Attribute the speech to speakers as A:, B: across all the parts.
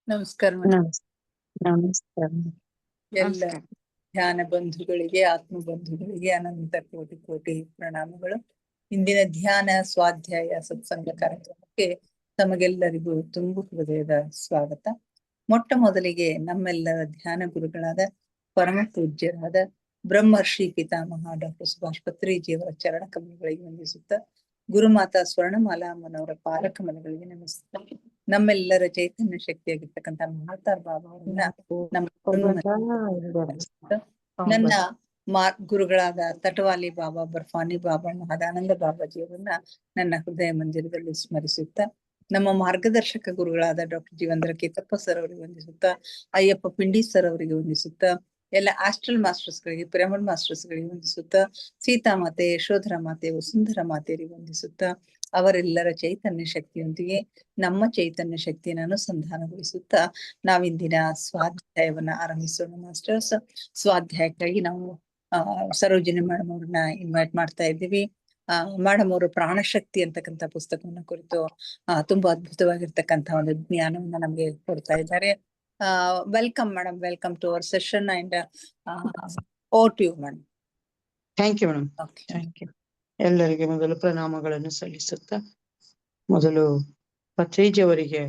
A: ನಮಸ್ಕಾರ ಮೇಡಮ್.
B: ನಮಸ್ ನಮಸ್ಕಾರ
A: ಎಲ್ಲ
B: ನಮಸ್ಕಾರ.
A: ಧ್ಯಾನ ಬಂಧುಗಳಿಗೆ, ಆತ್ಮ ಬಂಧುಗಳಿಗೆ ಅನಂತ ಕೋಟಿ ಕೋಟಿ ಪ್ರಣಾಮಗಳು. ಇಂದಿನ ಧ್ಯಾನ ಸ್ವಾಧ್ಯಾಯ ಸತ್ಸಂಗ ಕಾರ್ಯಕ್ರಮಕ್ಕೆ ತಮಗೆಲ್ಲರಿಗೂ ತುಂಬು ಹೃದಯದ ಸ್ವಾಗತ. ಮೊಟ್ಟ ಮೊದಲಿಗೆ ನಮ್ಮೆಲ್ಲರ ಧ್ಯಾನ ಗುರುಗಳಾದ ಪರಮ ಪೂಜ್ಯರಾದ ಬ್ರಹ್ಮರ್ಷಿ ಪಿತಾಮಹ ಡಾಕ್ಟರ್ ಸುಭಾಷ್ ಪತ್ರಿಜಿಯವರ ಚರಣ ಕಮಲಗಳಿಗೆ ವಂದಿಸುತ್ತ, ಗುರುಮಾತಾ ಸ್ವರ್ಣಮಾಲಾ ಅಮ್ಮನವರ ಪಾದಕಮಲಗಳಿಗೆ ನಮಿಸುತ್ತ, ನಮ್ಮೆಲ್ಲರ ಚೈತನ್ಯ ಶಕ್ತಿಯಾಗಿರ್ತಕ್ಕಂಥ ಮಹಾತಾರ್ ಬಾಬಾ ಅವರನ್ನ ನನ್ನ ಗುರುಗಳಾದ ತಟವಾಲಿ ಬಾಬಾ, ಬರ್ಫಾನಿ ಬಾಬಾ, ಮಹದಾನಂದ ಬಾಬಾಜಿಯವರನ್ನ ನನ್ನ ಹೃದಯ ಮಂದಿರದಲ್ಲಿ ಸ್ಮರಿಸುತ್ತಾ, ನಮ್ಮ ಮಾರ್ಗದರ್ಶಕ ಗುರುಗಳಾದ ಡಾಕ್ಟರ್ ಜೀವಂದ್ರ ಕೇತಪ್ಪ ಸರ್ ಅವರಿಗೆ ವಂದಿಸುತ್ತಾ, ಅಯ್ಯಪ್ಪ ಪಿಂಡಿ ಸರ್ ಅವರಿಗೆ ವಂದಿಸುತ್ತಾ, ಎಲ್ಲ ಆಸ್ಟ್ರಲ್ ಮಾಸ್ಟರ್ಸ್ ಗಳಿಗೆ, ಪಿರಮಿಡ್ ಮಾಸ್ಟರ್ಸ್ ಗಳಿಗೆ ವಂದಿಸುತ್ತಾ, ಸೀತಾಮಾತೆ, ಯಶೋಧರ ಮಾತೆ, ವಸುಂಧರ ಮಾತೆಯರಿಗೆ ವಂದಿಸುತ್ತಾ, ಅವರೆಲ್ಲರ ಚೈತನ್ಯ ಶಕ್ತಿಯೊಂದಿಗೆ ನಮ್ಮ ಚೈತನ್ಯ ಶಕ್ತಿಯನ್ನು ಅನುಸಂಧಾನಗೊಳಿಸುತ್ತಾ ನಾವಿಂದಿನ ಸ್ವಾಧ್ಯಾಯವನ್ನ ಆರಂಭಿಸೋಣ ಮಾಸ್ಟರ್ಸ್. ಸ್ವಾಧ್ಯಾಯಕ್ಕಾಗಿ ನಾವು ಸರೋಜಿನಿ ಮೇಡಮ್ ಅವ್ರನ್ನ ಇನ್ವೈಟ್ ಮಾಡ್ತಾ ಇದ್ದೀವಿ. ಮೇಡಮ್ ಅವರು ಪ್ರಾಣಶಕ್ತಿ ಅಂತಕ್ಕಂಥ ಪುಸ್ತಕವನ್ನ ಕುರಿತು ತುಂಬಾ ಅದ್ಭುತವಾಗಿರ್ತಕ್ಕಂಥ ಒಂದು ಜ್ಞಾನವನ್ನ ನಮ್ಗೆ ಕೊಡ್ತಾ ಇದ್ದಾರೆ. Welcome madam, welcome to our session and over to you madam.
B: Thank you madam. Thank you. ಎಲ್ಲರಿಗೆ ಮೊದಲು ಪ್ರಣಾಮಗಳನ್ನು ಸಲ್ಲಿಸುತ್ತಾ, ಮೊದಲು ಪತ್ರಿಜಿಯವರಿಗೆ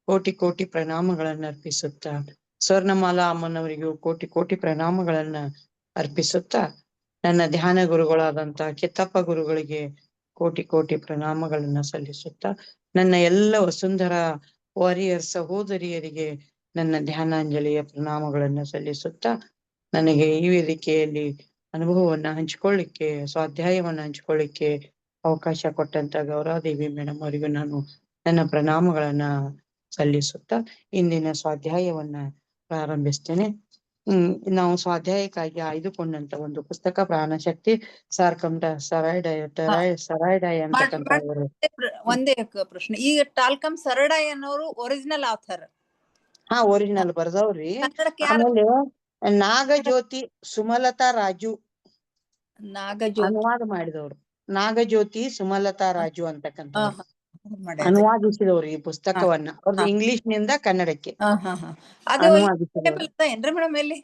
B: ಕೋಟಿ ಕೋಟಿ ಪ್ರಣಾಮಗಳನ್ನು ಅರ್ಪಿಸುತ್ತಾ, ಸ್ವರ್ಣಮಾಲಾ ಅಮ್ಮನವರಿಗೂ ಕೋಟಿ ಕೋಟಿ ಪ್ರಣಾಮಗಳನ್ನ ಅರ್ಪಿಸುತ್ತಾ, ನನ್ನ ಧ್ಯಾನ ಗುರುಗಳಾದಂತಹ ಕಿತ್ತಪ್ಪ ಗುರುಗಳಿಗೆ ಕೋಟಿ ಕೋಟಿ ಪ್ರಣಾಮಗಳನ್ನ ಸಲ್ಲಿಸುತ್ತಾ, ನನ್ನ ಎಲ್ಲ ವಸುಂಧರ ವಾರಿಯರ್ ಸಹೋದರಿಯರಿಗೆ ನನ್ನ ಧ್ಯಾನಾಂಜಲಿಯ ಪ್ರಣಾಮಗಳನ್ನ ಸಲ್ಲಿಸುತ್ತಾ, ನನಗೆ ಈ ವೇದಿಕೆಯಲ್ಲಿ ಅನುಭವವನ್ನ ಹಂಚಿಕೊಳ್ಳಿಕ್ಕೆ, ಸ್ವಾಧ್ಯಾಯವನ್ನ ಹಂಚಿಕೊಳ್ಳಿಕ್ಕೆ ಅವಕಾಶ ಕೊಟ್ಟಂತ ಗೌರಾದೇವಿ ಮೇಡಮ್ ಅವರಿಗೂ ನಾನು ನನ್ನ ಪ್ರಣಾಮಗಳನ್ನ ಸಲ್ಲಿಸುತ್ತಾ ಇಂದಿನ ಸ್ವಾಧ್ಯಾಯವನ್ನ ಪ್ರಾರಂಭಿಸ್ತೇನೆ. ನಾವು ಸ್ವಾಧ್ಯಾಯಕ್ಕಾಗಿ ಆಯ್ದುಕೊಂಡಂತ ಒಂದು ಪುಸ್ತಕ ಪ್ರಾಣಶಕ್ತಿ ಸರಾಯ್ಡಾಯ್ ಅಂತಕ್ಕಂಥ
A: ಒಂದೇ ಪ್ರಶ್ನೆ, ಈಗ ಟಾಲ್ಕಮ್ ಸರಡಾಯ್ ಅನ್ನೋರು ಒರಿಜಿನಲ್ ಆಥರ್?
B: ಒರಿಜಿನಲ್ ಬರ್ದವ್ರಿ. ಆಮೇಲೆ ನಾಗಜ್ಯೋತಿ ಸುಮಲತಾ ರಾಜು ಅನುವಾದ ಮಾಡಿದವ್ರು. ನಾಗಜ್ಯೋತಿ ಸುಮಲತಾ ರಾಜು ಅಂತಕ್ಕಂಥ ಅನುವಾದಿಸಿದವ್ರು ಈ ಪುಸ್ತಕವನ್ನ. ಅವ್ರದ್ದು ಇಂಗ್ಲಿಷ್ ನಿಂದ ಕನ್ನಡಕ್ಕೆ ಅನುವಾದಿಸಿದವ್ರು.
A: ಮೇಡಮ್ ಎಲ್ಲಿ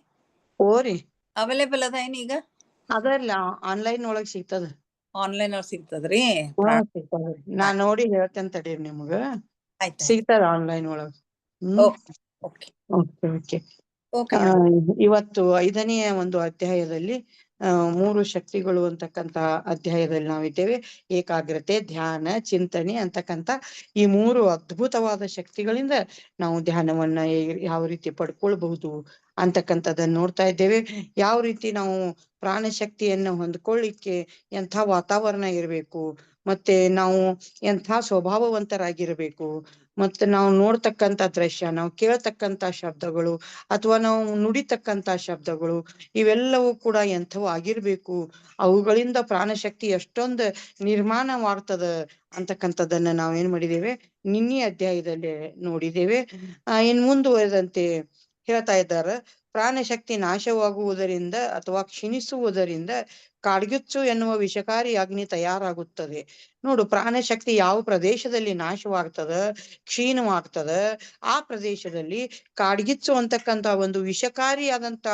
B: ಓರಿ
A: ಅವೈಲೇಬಲ್ ಅದ ಏನ್ ಈಗ?
B: ಅದಲ್ಲ, ಆನ್ಲೈನ್ ಒಳಗ್ ಸಿಗ್ತದ.
A: ಆನ್ಲೈನ್ ಒಳಗ್ ಸಿಗ್ತದ್ರಿ?
B: ಸಿಗ್ತದ್ರಿ. ನಾ ನೋಡಿ ಹೇಳ್ತೇನೆ ತಡೀರಿ ನಿಮ್ಗ. ಸಿಗ್ತದ ಆನ್ಲೈನ್ ಒಳಗ್. ಇವತ್ತು 5ನೇ ಒಂದು ಅಧ್ಯಾಯದಲ್ಲಿ 3 ಶಕ್ತಿಗಳು ಅಂತಕ್ಕಂತ ಅಧ್ಯಾಯದಲ್ಲಿ ನಾವಿದ್ದೇವೆ. ಏಕಾಗ್ರತೆ, ಧ್ಯಾನ, ಚಿಂತನೆ ಅಂತಕ್ಕಂತ ಈ 3 ಅದ್ಭುತವಾದ ಶಕ್ತಿಗಳಿಂದ ನಾವು ಧ್ಯಾನವನ್ನ ಯಾವ ರೀತಿ ಪಡ್ಕೊಳ್ಬಹುದು ಅಂತಕ್ಕಂಥದ್ದನ್ನ ನೋಡ್ತಾ ಇದ್ದೇವೆ. ಯಾವ ರೀತಿ ನಾವು ಪ್ರಾಣಶಕ್ತಿಯನ್ನ ಹೊಂದ್ಕೊಳ್ಳಿಕ್ಕೆ ಎಂಥ ವಾತಾವರಣ ಇರಬೇಕು, ಮತ್ತೆ ನಾವು ಎಂಥ ಸ್ವಭಾವವಂತರಾಗಿರ್ಬೇಕು, ಮತ್ತೆ ನಾವು ನೋಡ್ತಕ್ಕಂಥ ದೃಶ್ಯ, ನಾವು ಕೇಳ್ತಕ್ಕಂಥ ಶಬ್ದಗಳು ಅಥವಾ ನಾವು ನುಡಿತಕ್ಕಂಥ ಶಬ್ದಗಳು ಇವೆಲ್ಲವೂ ಕೂಡ ಎಂಥವು ಆಗಿರ್ಬೇಕು, ಅವುಗಳಿಂದ ಪ್ರಾಣಶಕ್ತಿ ಎಷ್ಟೊಂದು ನಿರ್ಮಾಣವಾಗ್ತದ ಅಂತಕ್ಕಂಥದ್ದನ್ನ ನಾವೇನ್ ಮಾಡಿದ್ದೇವೆ ನಿನ್ನೆ ಅಧ್ಯಾಯದಲ್ಲಿ ನೋಡಿದ್ದೇವೆ. ಇನ್ ಮುಂದುವರೆದಂತೆ ಹೇಳ್ತಾ ಇದ್ದಾರೆ, ಪ್ರಾಣಶಕ್ತಿ ನಾಶವಾಗುವುದರಿಂದ ಅಥವಾ ಕ್ಷೀಣಿಸುವುದರಿಂದ ಕಾಡ್ಗಿಚ್ಚು ಎನ್ನುವ ವಿಷಕಾರಿ ಅಗ್ನಿ ತಯಾರಾಗುತ್ತದೆ. ನೋಡು, ಪ್ರಾಣಶಕ್ತಿ ಯಾವ ಪ್ರದೇಶದಲ್ಲಿ ನಾಶವಾಗ್ತದ, ಕ್ಷೀಣವಾಗ್ತದ, ಆ ಪ್ರದೇಶದಲ್ಲಿ ಕಾಡ್ಗಿಚ್ಚು ಅಂತಕ್ಕಂತ ಒಂದು ವಿಷಕಾರಿಯಾದಂತ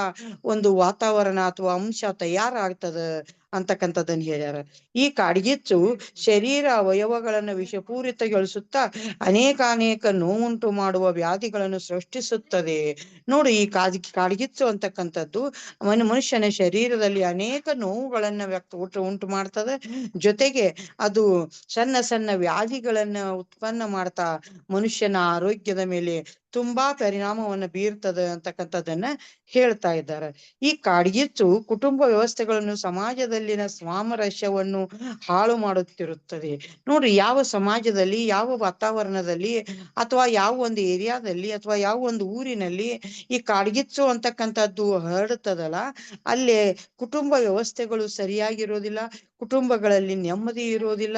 B: ಒಂದು ವಾತಾವರಣ ಅಥವಾ ಅಂಶ ತಯಾರಾಗ್ತದ ಅಂತಕ್ಕಂಥದ್ದನ್ನ ಹೇಳ್ಯಾರ. ಈ ಕಾಡ್ಗಿಚ್ಚು ಶರೀರ ಅವಯವಗಳನ್ನು ವಿಷಪೂರಿತಗೊಳಿಸುತ್ತಾ ಅನೇಕ ನೋವುಂಟು ಮಾಡುವ ವ್ಯಾಧಿಗಳನ್ನು ಸೃಷ್ಟಿಸುತ್ತದೆ. ನೋಡು, ಈ ಕಾಡ್ಗಿಚ್ಚು ಅಂತಕ್ಕಂಥದ್ದು ಮನುಷ್ಯನ ಶರೀರದಲ್ಲಿ ಅನೇಕ ನೋವುಗಳನ್ನ ಉಂಟು ಮಾಡ್ತದೆ. ಜೊತೆಗೆ ಅದು ಸಣ್ಣ ಸಣ್ಣ ವ್ಯಾಧಿಗಳನ್ನ ಉತ್ಪನ್ನ ಮಾಡ್ತಾ ಮನುಷ್ಯನ ಆರೋಗ್ಯದ ಮೇಲೆ ತುಂಬಾ ಪರಿಣಾಮವನ್ನು ಬೀರ್ತದ ಅಂತಕ್ಕಂಥದ್ದನ್ನ ಹೇಳ್ತಾ ಇದ್ದಾರೆ. ಈ ಕಾಡ್ಗಿಚ್ಚು ಕುಟುಂಬ ವ್ಯವಸ್ಥೆಗಳನ್ನು, ಸಮಾಜದಲ್ಲಿನ ಸಾಮರಸ್ಯವನ್ನು ಹಾಳು ಮಾಡುತ್ತಿರುತ್ತದೆ. ನೋಡ್ರಿ, ಯಾವ ಸಮಾಜದಲ್ಲಿ, ಯಾವ ವಾತಾವರಣದಲ್ಲಿ ಅಥವಾ ಯಾವ ಒಂದು ಏರಿಯಾದಲ್ಲಿ ಅಥವಾ ಯಾವ ಒಂದು ಊರಿನಲ್ಲಿ ಈ ಕಾಡ್ಗಿಚ್ಚು ಅಂತಕ್ಕಂಥದ್ದು ಹರಡುತ್ತದಲ್ಲ, ಅಲ್ಲೇ ಕುಟುಂಬ ವ್ಯವಸ್ಥೆಗಳು ಸರಿಯಾಗಿರೋದಿಲ್ಲ, ಕುಟುಂಬಗಳಲ್ಲಿ ನೆಮ್ಮದಿ ಇರೋದಿಲ್ಲ,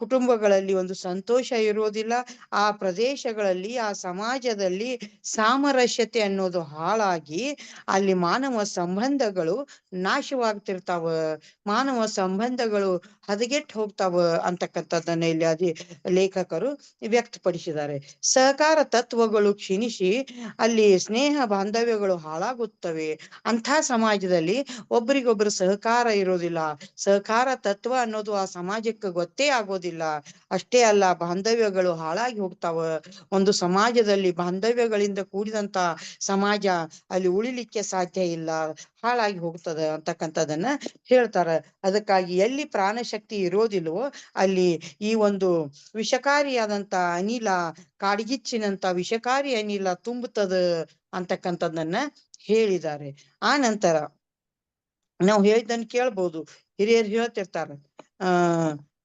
B: ಕುಟುಂಬಗಳಲ್ಲಿ ಒಂದು ಸಂತೋಷ ಇರೋದಿಲ್ಲ. ಆ ಪ್ರದೇಶಗಳಲ್ಲಿ, ಆ ಸಮಾಜದಲ್ಲಿ ಸಮಾಜದಲ್ಲಿ ಸಾಮರಸ್ಯತೆ ಅನ್ನೋದು ಹಾಳಾಗಿ ಅಲ್ಲಿ ಮಾನವ ಸಂಬಂಧಗಳು ನಾಶವಾಗ್ತಿರ್ತಾವ, ಮಾನವ ಸಂಬಂಧಗಳು ಹದಗೆಟ್ಟು ಹೋಗ್ತಾವ ಅಂತಕ್ಕಂಥದ್ದನ್ನ ಇಲ್ಲಿ ಲೇಖಕರು ವ್ಯಕ್ತಪಡಿಸಿದ್ದಾರೆ. ಸಹಕಾರ ತತ್ವಗಳು ಕ್ಷೀಣಿಸಿ ಅಲ್ಲಿ ಸ್ನೇಹ ಬಾಂಧವ್ಯಗಳು ಹಾಳಾಗುತ್ತವೆ. ಅಂಥ ಸಮಾಜದಲ್ಲಿ ಒಬ್ಬರಿಗೊಬ್ಬರು ಸಹಕಾರ ಇರೋದಿಲ್ಲ, ಸಹಕಾರ ತತ್ವ ಅನ್ನೋದು ಆ ಸಮಾಜಕ್ಕೆ ಗೊತ್ತೇ ಆಗೋದಿಲ್ಲ. ಅಷ್ಟೇ ಅಲ್ಲ, ಬಾಂಧವ್ಯಗಳು ಹಾಳಾಗಿ ಹೋಗ್ತಾವ. ಒಂದು ಸಮಾಜದಲ್ಲಿ ಬಾಂಧವ್ಯಗಳಿಂದ ಕೂಡಿದಂತ ಸಮಾಜ ಅಲ್ಲಿ ಉಳಿಲಿಕ್ಕೆ ಸಾಧ್ಯ ಇಲ್ಲ, ಹಾಳಾಗಿ ಹೋಗ್ತದ ಅಂತಕ್ಕಂಥದ್ದನ್ನ ಹೇಳ್ತಾರ. ಅದಕ್ಕಾಗಿ ಎಲ್ಲಿ ಪ್ರಾಣಶಕ್ತಿ ಇರೋದಿಲ್ವೋ ಅಲ್ಲಿ ಈ ಒಂದು ವಿಷಕಾರಿಯಾದಂತ ಅನಿಲ, ಕಾಡ್ಗಿಚ್ಚಿನಂತ ವಿಷಕಾರಿ ಅನಿಲ ತುಂಬುತ್ತದ ಅಂತಕ್ಕಂಥದ್ದನ್ನ ಹೇಳಿದ್ದಾರೆ. ಆ ನಂತರ ನಾವು ಹೇಳಿದ್ದನ್ನು ಕೇಳ್ಬೋದು, ಹಿರಿಯರು ಹೇಳ್ತಿರ್ತಾರ,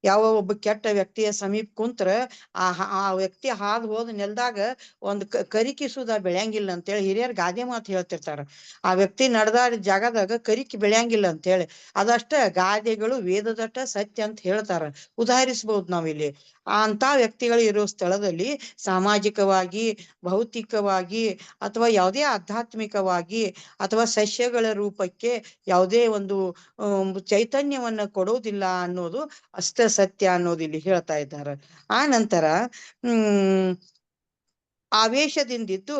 B: ಯಾವ ಒಬ್ಬ ಕೆಟ್ಟ ವ್ಯಕ್ತಿಯ ಸಮೀಪ ಕುಂತ್ರ ಆ ವ್ಯಕ್ತಿ ಹಾದು ಹೋದ ನೆಲದಾಗ ಒಂದು ಕರಿಕಿ ಸುಧಾ ಬೆಳೆಯಂಗಿಲ್ಲ ಅಂತೇಳಿ ಹಿರಿಯರ್ ಗಾದೆ ಮಾತು ಹೇಳ್ತಿರ್ತಾರ. ಆ ವ್ಯಕ್ತಿ ನಡೆದಾಡ ಜಾಗದಾಗ ಕರಿಕಿ ಬೆಳೆಯಂಗಿಲ್ಲ ಅಂತೇಳಿ. ಅದಷ್ಟ ಗಾದೆಗಳು ವೇದದಟ್ಟ ಸತ್ಯ ಅಂತ ಹೇಳ್ತಾರ. ಉದಾಹರಿಸ್ಬೋದು ನಾವಿಲ್ಲಿ. ಅಂತ ವ್ಯಕ್ತಿಗಳು ಇರೋ ಸ್ಥಳದಲ್ಲಿ ಸಾಮಾಜಿಕವಾಗಿ, ಭೌತಿಕವಾಗಿ ಅಥವಾ ಯಾವುದೇ ಆಧ್ಯಾತ್ಮಿಕವಾಗಿ ಅಥವಾ ಸಸ್ಯಗಳ ರೂಪಕ್ಕೆ ಯಾವುದೇ ಒಂದು ಚೈತನ್ಯವನ್ನ ಕೊಡೋದಿಲ್ಲ ಅನ್ನೋದು ಅಷ್ಟ ಸತ್ಯ ಅನ್ನೋದು ಇಲ್ಲಿ ಹೇಳ್ತಾ ಇದ್ದಾರೆ. ಆ ನಂತರ ಆವೇಶದಿಂದಿದ್ದು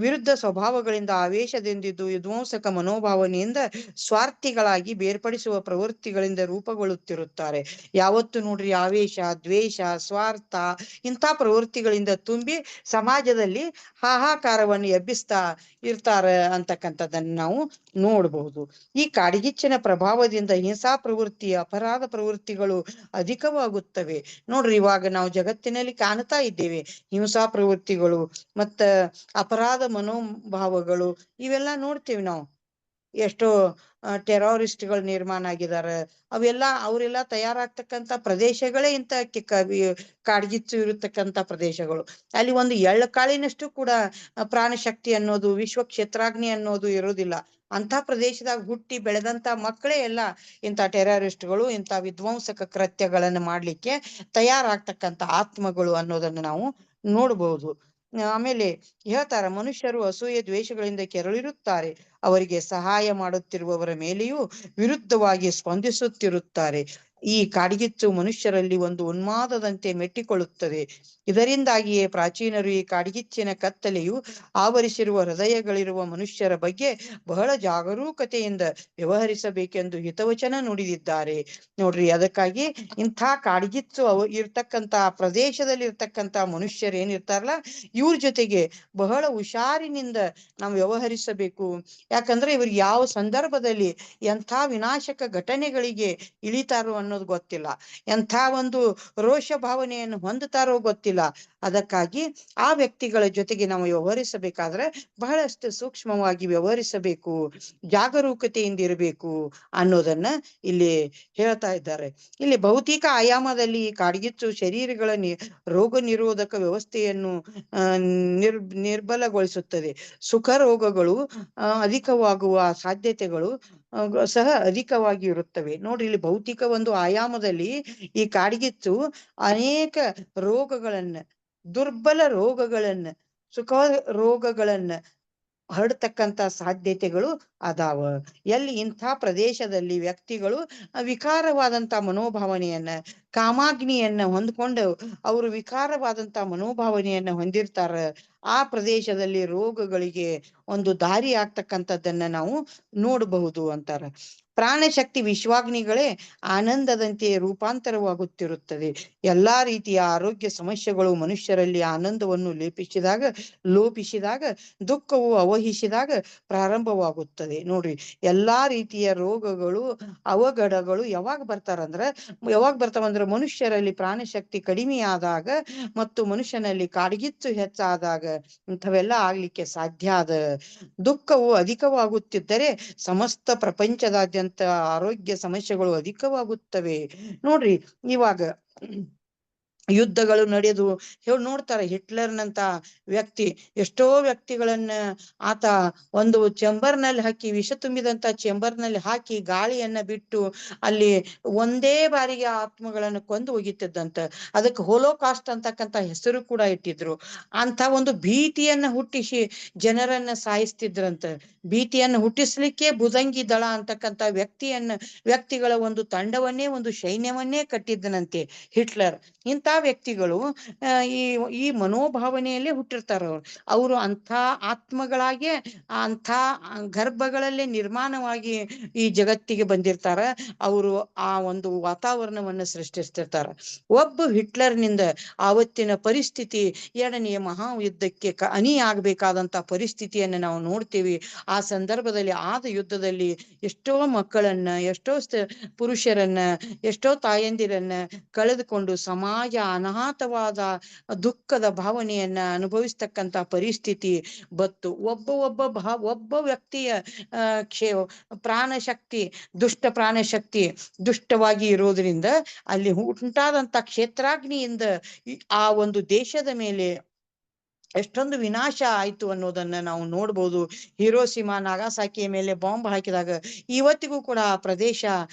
B: ವಿರುದ್ಧ ಸ್ವಭಾವಗಳಿಂದ ಆವೇಶದಿಂದಿದ್ದು ವಿಧ್ವಂಸಕ ಮನೋಭಾವನೆಯಿಂದ ಸ್ವಾರ್ಥಿಗಳಾಗಿ ಬೇರ್ಪಡಿಸುವ ಪ್ರವೃತ್ತಿಗಳಿಂದ ರೂಪುಗೊಳ್ಳುತ್ತಿರುತ್ತಾರೆ. ಯಾವತ್ತು ನೋಡ್ರಿ ಆವೇಶ, ದ್ವೇಷ, ಸ್ವಾರ್ಥ ಇಂಥ ಪ್ರವೃತ್ತಿಗಳಿಂದ ತುಂಬಿ ಸಮಾಜದಲ್ಲಿ ಹಾಹಾಕಾರವನ್ನು ಎಬ್ಬಿಸ್ತಾ ಇರ್ತಾರ ಅಂತಕ್ಕಂಥದ್ದನ್ನು ನಾವು ನೋಡಬಹುದು. ಈ ಕಾಡ್ಗಿಚ್ಚಿನ ಪ್ರಭಾವದಿಂದ ಹಿಂಸಾ ಪ್ರವೃತ್ತಿ, ಅಪರಾಧ ಪ್ರವೃತ್ತಿಗಳು ಅಧಿಕವಾಗುತ್ತವೆ. ನೋಡ್ರಿ, ಇವಾಗ ನಾವು ಜಗತ್ತಿನಲ್ಲಿ ಕಾಣ್ತಾ ಇದ್ದೇವೆ ಹಿಂಸಾ ಪ್ರವೃತ್ತಿಗಳು ಮತ್ತ ಅಪರಾಧ ಮನೋಭಾವಗಳು ಇವೆಲ್ಲ ನೋಡ್ತೀವಿ ನಾವು. ಎಷ್ಟೋ ಟೆರರಿಸ್ಟ್ಗಳು ನಿರ್ಮಾಣ ಆಗಿದ್ದಾರೆ. ಅವರೆಲ್ಲ ತಯಾರಾಗ್ತಕ್ಕಂಥ ಪ್ರದೇಶಗಳೇ ಇಂಥ ಕಾಡ್ಗಿಚ್ಚು ಇರತಕ್ಕಂಥ ಪ್ರದೇಶಗಳು. ಅಲ್ಲಿ ಒಂದು ಎಳ್ಳಕಾಳಿನಷ್ಟು ಕೂಡ ಪ್ರಾಣಶಕ್ತಿ ಅನ್ನೋದು, ವಿಶ್ವ ಕ್ಷೇತ್ರಾಗ್ನಿ ಅನ್ನೋದು ಇರೋದಿಲ್ಲ. ಅಂಥ ಪ್ರದೇಶದಾಗ ಹುಟ್ಟಿ ಬೆಳೆದಂತ ಮಕ್ಕಳೇ ಎಲ್ಲ ಇಂಥ ಟೆರರಿಸ್ಟ್ಗಳು, ಇಂಥ ವಿಧ್ವಂಸಕ ಕೃತ್ಯಗಳನ್ನು ಮಾಡ್ಲಿಕ್ಕೆ ತಯಾರಾಗ್ತಕ್ಕಂಥ ಆತ್ಮಗಳು ಅನ್ನೋದನ್ನು ನಾವು ನೋಡ್ಬಹುದು. ಆಮೇಲೆ ಹೇಳ್ತಾರ, ಮನುಷ್ಯರು ಅಸೂಯೆ ದ್ವೇಷಗಳಿಂದ ಕೆರಳಿರುತ್ತಾರೆ. ಅವರಿಗೆ ಸಹಾಯ ಮಾಡುತ್ತಿರುವವರ ಮೇಲೆಯೂ ವಿರುದ್ಧವಾಗಿ ಸ್ಪಂದಿಸುತ್ತಿರುತ್ತಾರೆ. ಈ ಕಾಡ್ಗಿಚ್ಚು ಮನುಷ್ಯರಲ್ಲಿ ಒಂದು ಉನ್ಮಾದದಂತೆ ಮೆಟ್ಟಿಕೊಳ್ಳುತ್ತದೆ. ಇದರಿಂದಾಗಿಯೇ ಪ್ರಾಚೀನರು ಈ ಕಾಡ್ಗಿಚ್ಚಿನ ಕತ್ತಲೆಯು ಆವರಿಸಿರುವ ಹೃದಯಗಳಿರುವ ಮನುಷ್ಯರ ಬಗ್ಗೆ ಬಹಳ ಜಾಗರೂಕತೆಯಿಂದ ವ್ಯವಹರಿಸಬೇಕೆಂದು ಹಿತವಚನ ನುಡಿದಿದ್ದಾರೆ. ನೋಡ್ರಿ, ಅದಕ್ಕಾಗಿ ಇಂಥ ಕಾಡ್ಗಿಚ್ಚು ಇರ್ತಕ್ಕಂಥ ಪ್ರದೇಶದಲ್ಲಿ ಇರ್ತಕ್ಕಂಥ ಮನುಷ್ಯರು ಏನಿರ್ತಾರಲ್ಲ, ಇವ್ರ ಜೊತೆಗೆ ಬಹಳ ಹುಷಾರಿನಿಂದ ನಾವು ವ್ಯವಹರಿಸಬೇಕು. ಯಾಕಂದ್ರೆ ಇವ್ರಿಗೆ ಯಾವ ಸಂದರ್ಭದಲ್ಲಿ ಎಂಥ ವಿನಾಶಕ ಘಟನೆಗಳಿಗೆ ಇಳಿತಾರೋ ಅನ್ನೋದು ಗೊತ್ತಿಲ್ಲ, ಎಂಥ ಒಂದು ರೋಷ ಭಾವನೆಯನ್ನು ಹೊಂದುತ್ತಾರೋ ಗೊತ್ತಿಲ್ಲ. ಅದಕ್ಕಾಗಿ ಆ ವ್ಯಕ್ತಿಗಳ ಜೊತೆಗೆ ನಾವು ವ್ಯವಹರಿಸಬೇಕಾದ್ರೆ ಬಹಳಷ್ಟು ಸೂಕ್ಷ್ಮವಾಗಿ ವ್ಯವಹರಿಸಬೇಕು, ಜಾಗರೂಕತೆಯಿಂದ ಇರಬೇಕು ಅನ್ನೋದನ್ನ ಇಲ್ಲಿ ಹೇಳ್ತಾ ಇದ್ದಾರೆ. ಇಲ್ಲಿ ಭೌತಿಕ ಆಯಾಮದಲ್ಲಿ ಕಾಡ್ಗಿಚ್ಚು ಶರೀರಗಳ ರೋಗ ನಿರೋಧಕ ವ್ಯವಸ್ಥೆಯನ್ನು ನಿರ್ಬಲಗೊಳಿಸುತ್ತದೆ. ಸುಖ ರೋಗಗಳು ಅಧಿಕವಾಗುವ ಸಾಧ್ಯತೆಗಳು ಸಹ ಅಧಿಕವಾಗಿ ಇರುತ್ತವೆ. ನೋಡ್ರಿ, ಇಲ್ಲಿ ಭೌತಿಕ ಒಂದು ಆಯಾಮದಲ್ಲಿ ಈ ಕಾಡ್ಗಿಚ್ಚು ಅನೇಕ ರೋಗಗಳನ್ನ, ದುರ್ಬಲ ರೋಗಗಳನ್ನ, ಸುಖ ರೋಗಗಳನ್ನ ಹರಡ್ತಕ್ಕಂಥ ಸಾಧ್ಯತೆಗಳು ಅದಾವ. ಎಲ್ಲಿ ಇಂಥ ಪ್ರದೇಶದಲ್ಲಿ ವ್ಯಕ್ತಿಗಳು ವಿಕಾರವಾದಂಥ ಮನೋಭಾವನೆಯನ್ನ, ಕಾಮಾಗ್ನಿಯನ್ನ ಹೊಂದ್ಕೊಂಡು ಅವರು ವಿಕಾರವಾದಂಥ ಮನೋಭಾವನೆಯನ್ನ ಹೊಂದಿರ್ತಾರ. ಆ ಪ್ರದೇಶದಲ್ಲಿ ರೋಗಗಳಿಗೆ ಒಂದು ದಾರಿ ಆಗ್ತಕ್ಕಂಥದ್ದನ್ನ ನಾವು ನೋಡಬಹುದು ಅಂತಾರ. ಪ್ರಾಣಶಕ್ತಿ ವಿಶ್ವಾಗ್ನಿಗಳೇ ಆನಂದದಂತೆ ರೂಪಾಂತರವಾಗುತ್ತಿರುತ್ತದೆ. ಎಲ್ಲಾ ರೀತಿಯ ಆರೋಗ್ಯ ಸಮಸ್ಯೆಗಳು ಮನುಷ್ಯರಲ್ಲಿ ಆನಂದವನ್ನು ಲೋಪಿಸಿದಾಗ ದುಃಖವು ಅವಹಿಸಿದಾಗ ಪ್ರಾರಂಭವಾಗುತ್ತದೆ. ನೋಡ್ರಿ, ಎಲ್ಲಾ ರೀತಿಯ ರೋಗಗಳು, ಅವಘಡಗಳು ಯಾವಾಗ ಬರ್ತಾವಂದ್ರೆ ಮನುಷ್ಯರಲ್ಲಿ ಪ್ರಾಣಶಕ್ತಿ ಕಡಿಮೆಯಾದಾಗ ಮತ್ತು ಮನುಷ್ಯನಲ್ಲಿ ಕಾಡ್ಗಿಚ್ಚು ಹೆಚ್ಚಾದಾಗ ಇಂಥವೆಲ್ಲ ಆಗ್ಲಿಕ್ಕೆ ಸಾಧ್ಯ ಅದ. ದುಃಖವು ಅಧಿಕವಾಗುತ್ತಿದ್ದರೆ ಸಮಸ್ತ ಪ್ರಪಂಚದಾದ್ಯಂತ ಆರೋಗ್ಯ ಸಮಸ್ಯೆಗಳು ಅಧಿಕವಾಗುತ್ತವೆ. ನೋಡ್ರಿ, ಇವಾಗ ಯುದ್ಧಗಳು ನಡೆದು ನೋಡ್ತಾರೆ. ಹಿಟ್ಲರ್ನಂತ ವ್ಯಕ್ತಿ ಎಷ್ಟೋ ವ್ಯಕ್ತಿಗಳನ್ನ ಆತ ಒಂದು ಚೆಂಬರ್ನಲ್ಲಿ ಹಾಕಿ, ವಿಷ ತುಂಬಿದಂತ ಚೆಂಬರ್ನಲ್ಲಿ ಹಾಕಿ ಗಾಳಿಯನ್ನ ಬಿಟ್ಟು ಅಲ್ಲಿ ಒಂದೇ ಬಾರಿಗೆ ಆತ್ಮಗಳನ್ನು ಕೊಂದು ಹೋಗಿತ್ತಿದ್ದಂತ. ಅದಕ್ಕೆ ಹೋಲೋಕಾಸ್ಟ್ ಅಂತಕ್ಕಂಥ ಹೆಸರು ಕೂಡ ಇಟ್ಟಿದ್ರು. ಅಂತ ಒಂದು ಭೀತಿಯನ್ನ ಹುಟ್ಟಿಸಿ ಜನರನ್ನ ಸಾಯಿಸ್ತಿದ್ರಂತ. ಭೀತಿಯನ್ನ ಹುಟ್ಟಿಸ್ಲಿಕ್ಕೆ ಭುಜಂಗಿ ದಳ ಅಂತಕ್ಕಂಥ ವ್ಯಕ್ತಿಗಳ ಒಂದು ತಂಡವನ್ನೇ, ಒಂದು ಸೈನ್ಯವನ್ನೇ ಕಟ್ಟಿದ್ದನಂತೆ ಹಿಟ್ಲರ್. ಇಂಥ ವ್ಯಕ್ತಿಗಳು ಈ ಈ ಮನೋಭಾವನೆಯಲ್ಲೇ ಹುಟ್ಟಿರ್ತಾರ. ಅವರು ಅಂಥ ಆತ್ಮಗಳಾಗೆ ಅಂಥ ಗರ್ಭಗಳಲ್ಲೇ ನಿರ್ಮಾಣವಾಗಿ ಈ ಜಗತ್ತಿಗೆ ಬಂದಿರ್ತಾರ. ಅವರು ಆ ಒಂದು ವಾತಾವರಣವನ್ನ ಸೃಷ್ಟಿಸ್ತಿರ್ತಾರ. ಒಬ್ಬ ಹಿಟ್ಲರ್ನಿಂದ ಆವತ್ತಿನ ಪರಿಸ್ಥಿತಿ ಎರಡನೆಯ ಮಹಾಯುದ್ಧಕ್ಕೆ ಅಣಿ ಆಗ್ಬೇಕಾದಂತ ಪರಿಸ್ಥಿತಿಯನ್ನ ನಾವು ನೋಡ್ತೀವಿ. ಆ ಸಂದರ್ಭದಲ್ಲಿ ಆದ ಯುದ್ಧದಲ್ಲಿ ಎಷ್ಟೋ ಮಕ್ಕಳನ್ನ, ಎಷ್ಟೋ ಪುರುಷರನ್ನ, ಎಷ್ಟೋ ತಾಯಂದಿರನ್ನ ಕಳೆದುಕೊಂಡು ಸಮಾಜ ಅನಾಥವಾದ ದುಃಖದ ಭಾವನೆಯನ್ನ ಅನುಭವಿಸ್ತಕ್ಕಂಥ ಪರಿಸ್ಥಿತಿ ಬತ್ತು. ಒಬ್ಬ ವ್ಯಕ್ತಿಯ ಪ್ರಾಣಶಕ್ತಿ, ದುಷ್ಟ ಪ್ರಾಣಶಕ್ತಿ ದುಷ್ಟವಾಗಿ ಇರೋದ್ರಿಂದ ಅಲ್ಲಿ ಉಂಟಾದಂತ ಕ್ಷೇತ್ರಾಗ್ನಿಯಿಂದ ಆ ಒಂದು ದೇಶದ ಮೇಲೆ ಎಷ್ಟೊಂದು ವಿನಾಶ ಆಯ್ತು ಅನ್ನೋದನ್ನ ನಾವು ನೋಡ್ಬೋದು. ಹಿರೋಶಿಮಾ ನಾಗಾಸಾಕಿಯ ಮೇಲೆ ಬಾಂಬ್ ಹಾಕಿದಾಗ ಇವತ್ತಿಗೂ ಕೂಡ ಆ ಪ್ರದೇಶ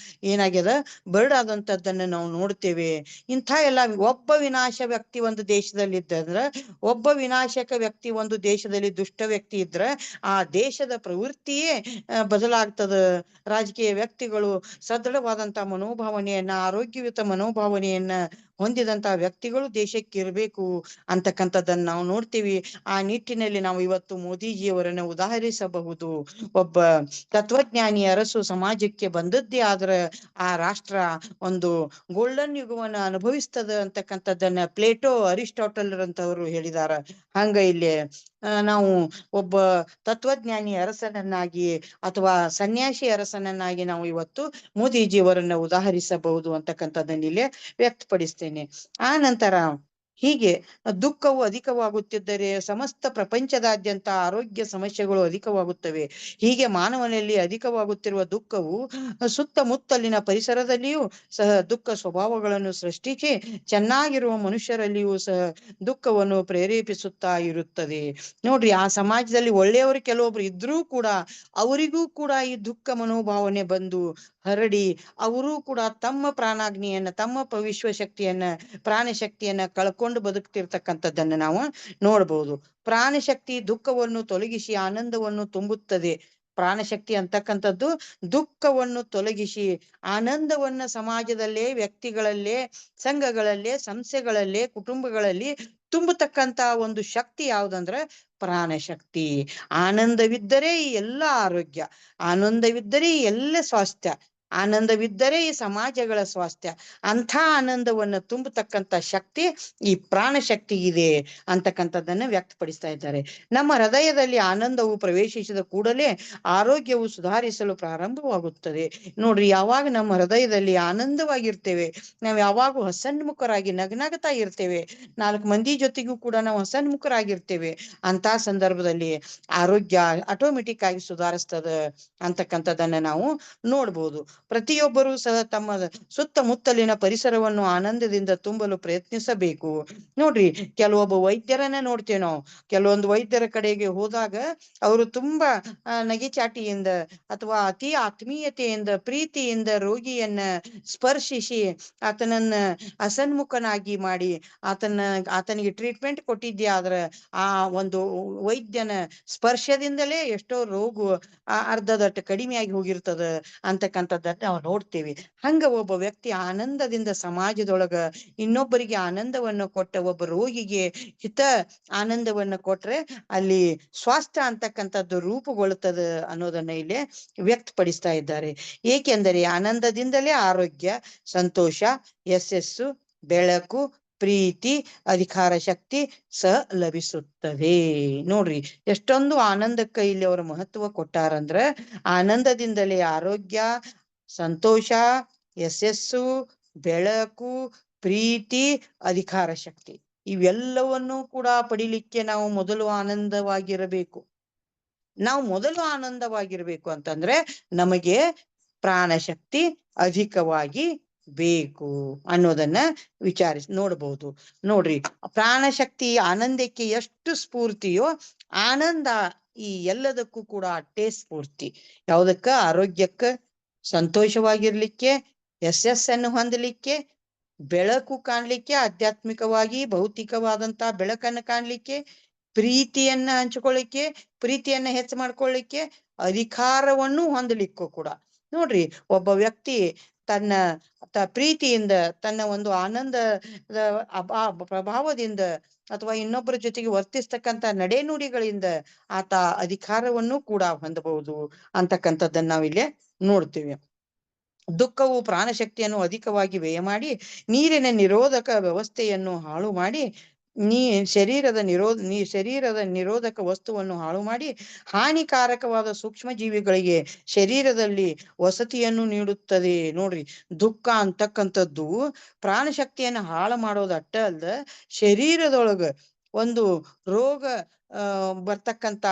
B: ಏನಾಗ್ಯದ, ಬರಡಾದಂಥದ್ದನ್ನ ನಾವು ನೋಡ್ತೇವೆ. ಇಂಥ ಎಲ್ಲ ಒಬ್ಬ ವಿನಾಶ ವ್ಯಕ್ತಿ ಒಂದು ದೇಶದಲ್ಲಿ ಇದ್ದಂದ್ರ, ಒಬ್ಬ ವಿನಾಶಕ ವ್ಯಕ್ತಿ ಒಂದು ದೇಶದಲ್ಲಿ ದುಷ್ಟ ವ್ಯಕ್ತಿ ಇದ್ರ ಆ ದೇಶದ ಪ್ರವೃತ್ತಿಯೇ ಬದಲಾಗ್ತದ. ರಾಜಕೀಯ ವ್ಯಕ್ತಿಗಳು ಸದೃಢವಾದಂತ ಮನೋಭಾವನೆಯನ್ನ, ಆರೋಗ್ಯಯುತ ಮನೋಭಾವನೆಯನ್ನ ಹೊಂದಿದಂತ ವ್ಯಕ್ತಿಗಳು ದೇಶಕ್ಕೆ ಇರಬೇಕು ಅಂತಕ್ಕಂಥದ್ದನ್ನ ನಾವು ನೋಡ್ತೀವಿ. ಆ ನಿಟ್ಟಿನಲ್ಲಿ ನಾವು ಇವತ್ತು ಮೋದಿಜಿಯವರನ್ನ ಉದಾಹರಿಸಬಹುದು. ಒಬ್ಬ ತತ್ವಜ್ಞಾನಿ ಅರಸು ಸಮಾಜಕ್ಕೆ ಬಂದದ್ದೇ ಆದ್ರೆ ಆ ರಾಷ್ಟ್ರ ಒಂದು ಗೋಲ್ಡನ್ ಯುಗವನ್ನ ಅನುಭವಿಸ್ತದ ಅಂತಕ್ಕಂಥದ್ದನ್ನ ಪ್ಲೇಟೋ, ಅರಿಸ್ಟಾಟಲ್ ಅಂತವರು ಹೇಳಿದಾರ. ಹಂಗ ಇಲ್ಲಿ ನಾವು ಒಬ್ಬ ತತ್ವಜ್ಞಾನಿ ಅರಸನನ್ನಾಗಿ ಅಥವಾ ಸನ್ಯಾಸಿ ಅರಸನನ್ನಾಗಿ ನಾವು ಇವತ್ತು ಮೋದಿಜಿಯವರನ್ನ ಉದಾಹರಿಸಬಹುದು ಅಂತಕ್ಕಂಥದ್ದನ್ನ ಇಲ್ಲಿ ವ್ಯಕ್ತಪಡಿಸ್ತೇನೆ. ಆ ನಂತರ ಹೀಗೆ ದುಃಖವು ಅಧಿಕವಾಗುತ್ತಿದ್ದರೆ ಸಮಸ್ತ ಪ್ರಪಂಚದಾದ್ಯಂತ ಆರೋಗ್ಯ ಸಮಸ್ಯೆಗಳು ಅಧಿಕವಾಗುತ್ತವೆ. ಹೀಗೆ ಮಾನವನಲ್ಲಿ ಅಧಿಕವಾಗುತ್ತಿರುವ ದುಃಖವು ಸುತ್ತಮುತ್ತಲಿನ ಪರಿಸರದಲ್ಲಿಯೂ ಸಹ ದುಃಖ ಸ್ವಭಾವಗಳನ್ನು ಸೃಷ್ಟಿಸಿ ಚೆನ್ನಾಗಿರುವ ಮನುಷ್ಯರಲ್ಲಿಯೂ ಸಹ ದುಃಖವನ್ನು ಪ್ರೇರೇಪಿಸುತ್ತಾ ಇರುತ್ತದೆ. ನೋಡ್ರಿ, ಆ ಸಮಾಜದಲ್ಲಿ ಒಳ್ಳೆಯವರು ಕೆಲವೊಬ್ರು ಇದ್ರೂ ಕೂಡ ಅವರಿಗೂ ಕೂಡ ಈ ದುಃಖ ಮನೋಭಾವನೆ ಬಂದು ಹರಡಿ ಅವರೂ ಕೂಡ ತಮ್ಮ ಪ್ರಾಣಾಗ್ನಿಯನ್ನ, ತಮ್ಮ ವಿಶ್ವಶಕ್ತಿಯನ್ನ, ಪ್ರಾಣಶಕ್ತಿಯನ್ನ ಕಳ್ಕೊಂಡು ಬದುಕ್ತಿರ್ತಕ್ಕಂಥದ್ದನ್ನ ನಾವು ನೋಡ್ಬೋದು. ಪ್ರಾಣಶಕ್ತಿ ದುಃಖವನ್ನು ತೊಲಗಿಸಿ ಆನಂದವನ್ನು ತುಂಬುತ್ತದೆ. ಪ್ರಾಣಶಕ್ತಿ ಅಂತಕ್ಕಂಥದ್ದು ದುಃಖವನ್ನು ತೊಲಗಿಸಿ ಆನಂದವನ್ನ ಸಮಾಜದಲ್ಲೇ, ವ್ಯಕ್ತಿಗಳಲ್ಲೇ, ಸಂಘಗಳಲ್ಲೇ, ಸಂಸ್ಥೆಗಳಲ್ಲೇ, ಕುಟುಂಬಗಳಲ್ಲಿ ತುಂಬತಕ್ಕಂತ ಒಂದು ಶಕ್ತಿ ಯಾವುದಂದ್ರ ಪ್ರಾಣಶಕ್ತಿ. ಆನಂದವಿದ್ದರೆ ಈ ಎಲ್ಲ ಆರೋಗ್ಯ, ಆನಂದವಿದ್ದರೆ ಈ ಎಲ್ಲ ಸ್ವಾಸ್ಥ್ಯ, ಆನಂದವಿದ್ದರೆ ಈ ಸಮಾಜಗಳ ಸ್ವಾಸ್ಥ್ಯ. ಅಂಥ ಆನಂದವನ್ನ ತುಂಬತಕ್ಕಂಥ ಶಕ್ತಿ ಈ ಪ್ರಾಣಶಕ್ತಿ ಇದೆ ಅಂತಕ್ಕಂಥದ್ದನ್ನ ವ್ಯಕ್ತಪಡಿಸ್ತಾ ಇದ್ದಾರೆ. ನಮ್ಮ ಹೃದಯದಲ್ಲಿ ಆನಂದವು ಪ್ರವೇಶಿಸಿದ ಕೂಡಲೇ ಆರೋಗ್ಯವು ಸುಧಾರಿಸಲು ಪ್ರಾರಂಭವಾಗುತ್ತದೆ. ನೋಡ್ರಿ, ಯಾವಾಗ ನಮ್ಮ ಹೃದಯದಲ್ಲಿ ಆನಂದವಾಗಿರ್ತೇವೆ, ನಾವು ಯಾವಾಗ ಹಸನ್ಮುಖರಾಗಿ ನಗ್ನಗ್ತಾ ಇರ್ತೇವೆ, 4 ಮಂದಿ ಜೊತೆಗೂ ಕೂಡ ನಾವು ಹಸನ್ಮುಖರಾಗಿರ್ತೇವೆ, ಅಂತ ಸಂದರ್ಭದಲ್ಲಿ ಆರೋಗ್ಯ ಆಟೋಮೆಟಿಕ್ ಆಗಿ ಸುಧಾರಿಸ್ತದ ಅಂತಕ್ಕಂಥದ್ದನ್ನ ನಾವು ನೋಡ್ಬೋದು. ಪ್ರತಿಯೊಬ್ಬರೂ ಸಹ ತಮ್ಮ ಸುತ್ತಮುತ್ತಲಿನ ಪರಿಸರವನ್ನು ಆನಂದದಿಂದ ತುಂಬಲು ಪ್ರಯತ್ನಿಸಬೇಕು. ನೋಡ್ರಿ, ಕೆಲವೊಬ್ಬ ವೈದ್ಯರನ್ನ ನೋಡ್ತೇವೆ ನಾವು. ಕೆಲವೊಂದು ವೈದ್ಯರ ಕಡೆಗೆ ಹೋದಾಗ ಅವರು ತುಂಬಾ ನಗೆಚಾಟಿಯಿಂದ ಅಥವಾ ಅತಿ ಆತ್ಮೀಯತೆಯಿಂದ, ಪ್ರೀತಿಯಿಂದ ರೋಗಿಯನ್ನ ಸ್ಪರ್ಶಿಸಿ ಆತನನ್ನ ಹಸನ್ಮುಖನಾಗಿ ಮಾಡಿ ಆತನಿಗೆ ಟ್ರೀಟ್ಮೆಂಟ್ ಕೊಟ್ಟಿದ್ದೆ ಆದ್ರೆ ಆ ಒಂದು ವೈದ್ಯನ ಸ್ಪರ್ಶದಿಂದಲೇ ಎಷ್ಟೋ ರೋಗ ಅರ್ಧದಟ್ಟು ಕಡಿಮೆಯಾಗಿ ಹೋಗಿರ್ತದ ಅಂತಕ್ಕಂಥದ್ದನ್ನ ನಾವು ನೋಡ್ತೇವೆ. ಹಂಗ ಒಬ್ಬ ವ್ಯಕ್ತಿ ಆನಂದದಿಂದ ಸಮಾಜದೊಳಗ ಇನ್ನೊಬ್ಬರಿಗೆ ಆನಂದವನ್ನು ಕೊಟ್ಟ ಒಬ್ಬ ರೋಗಿಗೆ ಹಿತ ಆನಂದವನ್ನು ಕೊಟ್ರೆ ಅಲ್ಲಿ ಸ್ವಾಸ್ಥ್ಯ ಅಂತಕ್ಕಂಥದ್ದು ರೂಪುಗೊಳ್ಳುತ್ತದೆ ಅನ್ನೋದನ್ನ ಇಲ್ಲಿ ವ್ಯಕ್ತಪಡಿಸ್ತಾ ಇದ್ದಾರೆ. ಏಕೆಂದರೆ ಆನಂದದಿಂದಲೇ ಆರೋಗ್ಯ, ಸಂತೋಷ, ಯಶಸ್ಸು, ಬೆಳಕು, ಪ್ರೀತಿ, ಅಧಿಕಾರ ಶಕ್ತಿ ಸಹ ಲಭಿಸುತ್ತದೆ. ನೋಡ್ರಿ, ಎಷ್ಟೊಂದು ಆನಂದಕ್ಕೆ ಇಲ್ಲಿ ಅವರು ಮಹತ್ವ ಕೊಟ್ಟಾರಂದ್ರ ಆನಂದದಿಂದಲೇ ಆರೋಗ್ಯ, ಸಂತೋಷ, ಯಶಸ್ಸು, ಬೆಳಕು, ಪ್ರೀತಿ, ಅಧಿಕಾರ ಶಕ್ತಿ ಇವೆಲ್ಲವನ್ನೂ ಕೂಡ ಪಡಿಲಿಕ್ಕೆ ನಾವು ಮೊದಲು ಆನಂದವಾಗಿರಬೇಕು. ನಾವು ಮೊದಲು ಆನಂದವಾಗಿರ್ಬೇಕು ಅಂತಂದ್ರೆ ನಮಗೆ ಪ್ರಾಣಶಕ್ತಿ ಅಧಿಕವಾಗಿ ಬೇಕು ಅನ್ನೋದನ್ನ ನೋಡ್ಬಹುದು. ನೋಡ್ರಿ, ಪ್ರಾಣಶಕ್ತಿ ಆನಂದಕ್ಕೆ ಎಷ್ಟು ಸ್ಫೂರ್ತಿಯೋ ಆನಂದ ಈ ಎಲ್ಲದಕ್ಕೂ ಕೂಡ ಅಷ್ಟೇ ಸ್ಫೂರ್ತಿ. ಯಾವುದಕ್ಕ? ಆರೋಗ್ಯಕ್ಕ, ಸಂತೋಷವಾಗಿರ್ಲಿಕ್ಕೆ, ಯಶಸ್ಸನ್ನು ಹೊಂದಲಿಕ್ಕೆ, ಬೆಳಕು ಕಾಣ್ಲಿಕ್ಕೆ, ಆಧ್ಯಾತ್ಮಿಕವಾಗಿ ಭೌತಿಕವಾದಂತ ಬೆಳಕನ್ನು ಕಾಣ್ಲಿಕ್ಕೆ, ಪ್ರೀತಿಯನ್ನ ಹಂಚ್ಕೊಳ್ಳಿಕ್ಕೆ, ಪ್ರೀತಿಯನ್ನ ಹೆಚ್ಚು ಮಾಡ್ಕೊಳ್ಳಿಕ್ಕೆ, ಅಧಿಕಾರವನ್ನು ಹೊಂದಲಿಕ್ಕೂ ಕೂಡ. ನೋಡ್ರಿ, ಒಬ್ಬ ವ್ಯಕ್ತಿ ತನ್ನ ಪ್ರೀತಿಯಿಂದ, ತನ್ನ ಒಂದು ಆನಂದದ ಪ್ರಭಾವದಿಂದ ಅಥವಾ ಇನ್ನೊಬ್ಬರ ಜೊತೆಗೆ ವರ್ತಿಸ್ತಕ್ಕಂಥ ನಡೆನುಡಿಗಳಿಂದ ಆತ ಅಧಿಕಾರವನ್ನು ಕೂಡ ಹೊಂದಬಹುದು ಅಂತಕ್ಕಂಥದ್ದನ್ನ ನಾವಿಲ್ಲಿ ನೋಡ್ತೀವಿ. ದುಃಖವು ಪ್ರಾಣಶಕ್ತಿಯನ್ನು ಅಧಿಕವಾಗಿ ವ್ಯಯ ಮಾಡಿ ನೀರಿನ ನಿರೋಧಕ ವ್ಯವಸ್ಥೆಯನ್ನು ಹಾಳು ಮಾಡಿ ಶರೀರದ ನಿರೋಧಕ ವಸ್ತುವನ್ನು ಹಾಳು ಮಾಡಿ ಹಾನಿಕಾರಕವಾದ ಸೂಕ್ಷ್ಮ ಜೀವಿಗಳಿಗೆ ಶರೀರದಲ್ಲಿ ವಸತಿಯನ್ನು ನೀಡುತ್ತದೆ. ನೋಡ್ರಿ, ದುಃಖ ಅಂತಕ್ಕಂಥದ್ದು ಪ್ರಾಣಶಕ್ತಿಯನ್ನು ಹಾಳು ಮಾಡೋದು ಅಟ್ಟ ಅಲ್ದ, ಶರೀರದೊಳಗ ಒಂದು ರೋಗ ಬರ್ತಕ್ಕಂಥ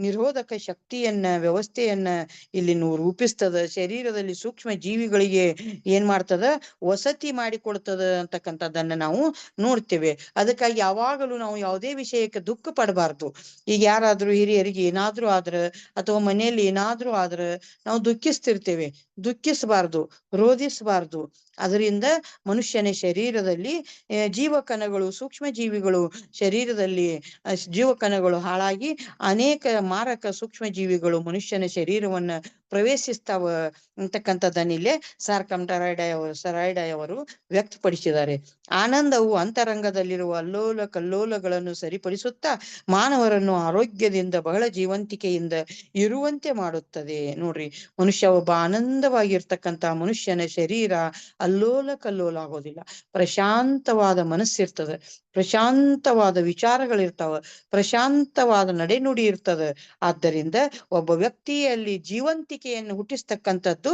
B: ನಿರೋಧಕ ಶಕ್ತಿಯನ್ನ, ವ್ಯವಸ್ಥೆಯನ್ನ ಇಲ್ಲಿ ರೂಪಿಸ್ತದ. ಶರೀರದಲ್ಲಿ ಸೂಕ್ಷ್ಮ ಜೀವಿಗಳಿಗೆ ಏನ್ ಮಾಡ್ತದ? ವಸತಿ ಮಾಡಿಕೊಡ್ತದ ಅಂತಕ್ಕಂಥದ್ದನ್ನ ನಾವು ನೋಡ್ತೇವೆ. ಅದಕ್ಕಾಗಿ ಯಾವಾಗಲೂ ನಾವು ಯಾವುದೇ ವಿಷಯಕ್ಕೆ ದುಃಖ ಪಡಬಾರ್ದು. ಈಗ ಯಾರಾದ್ರೂ ಹಿರಿಯರಿಗೆ ಏನಾದ್ರೂ ಆದ್ರ ಅಥವಾ ಮನೆಯಲ್ಲಿ ಏನಾದ್ರೂ ಆದ್ರ ನಾವು ದುಃಖಿಸ್ತಿರ್ತೇವೆ. ದುಃಖಿಸಬಾರ್ದು, ರೋಧಿಸಬಾರ್ದು. ಅದರಿಂದ ಮನುಷ್ಯನ ಶರೀರದಲ್ಲಿ ಜೀವಕಣಗಳು, ಸೂಕ್ಷ್ಮ ಜೀವಿಗಳು ಶರೀರದಲ್ಲಿ ಜೀವಕಣಗಳು ಹಾಳಾಗಿ ಅನೇಕ ಮಾರಕ ಸೂಕ್ಷ್ಮ ಜೀವಿಗಳು ಮನುಷ್ಯನ ಶರೀರವನ್ನ ಪ್ರವೇಶಿಸ್ತಾವ ಅಂತಕ್ಕಂಥದ್ದನ್ನಿಲ್ಲೇ ಸರಾಯ್ಡಾಯ್ ಅವರು ವ್ಯಕ್ತಪಡಿಸಿದ್ದಾರೆ. ಆನಂದವು ಅಂತರಂಗದಲ್ಲಿರುವ ಅಲ್ಲೋಲ ಕಲ್ಲೋಲಗಳನ್ನು ಸರಿಪಡಿಸುತ್ತಾ ಮಾನವರನ್ನು ಆರೋಗ್ಯದಿಂದ ಬಹಳ ಜೀವಂತಿಕೆಯಿಂದ ಇರುವಂತೆ ಮಾಡುತ್ತದೆ. ನೋಡ್ರಿ, ಮನುಷ್ಯ ಒಬ್ಬ ಆನಂದವಾಗಿರ್ತಕ್ಕಂಥ ಮನುಷ್ಯನ ಶರೀರ ಅಲ್ಲೋಲ ಕಲ್ಲೋಲ ಆಗೋದಿಲ್ಲ. ಪ್ರಶಾಂತವಾದ ಮನಸ್ಸಿರ್ತದೆ, ಪ್ರಶಾಂತವಾದ ವಿಚಾರಗಳಿರ್ತಾವ, ಪ್ರಶಾಂತವಾದ ನಡೆನುಡಿ ಇರ್ತದೆ. ಆದ್ದರಿಂದ ಒಬ್ಬ ವ್ಯಕ್ತಿಯಲ್ಲಿ ಜೀವಂತಿಕೆಯನ್ನು ಹುಟ್ಟಿಸ್ತಕ್ಕಂಥದ್ದು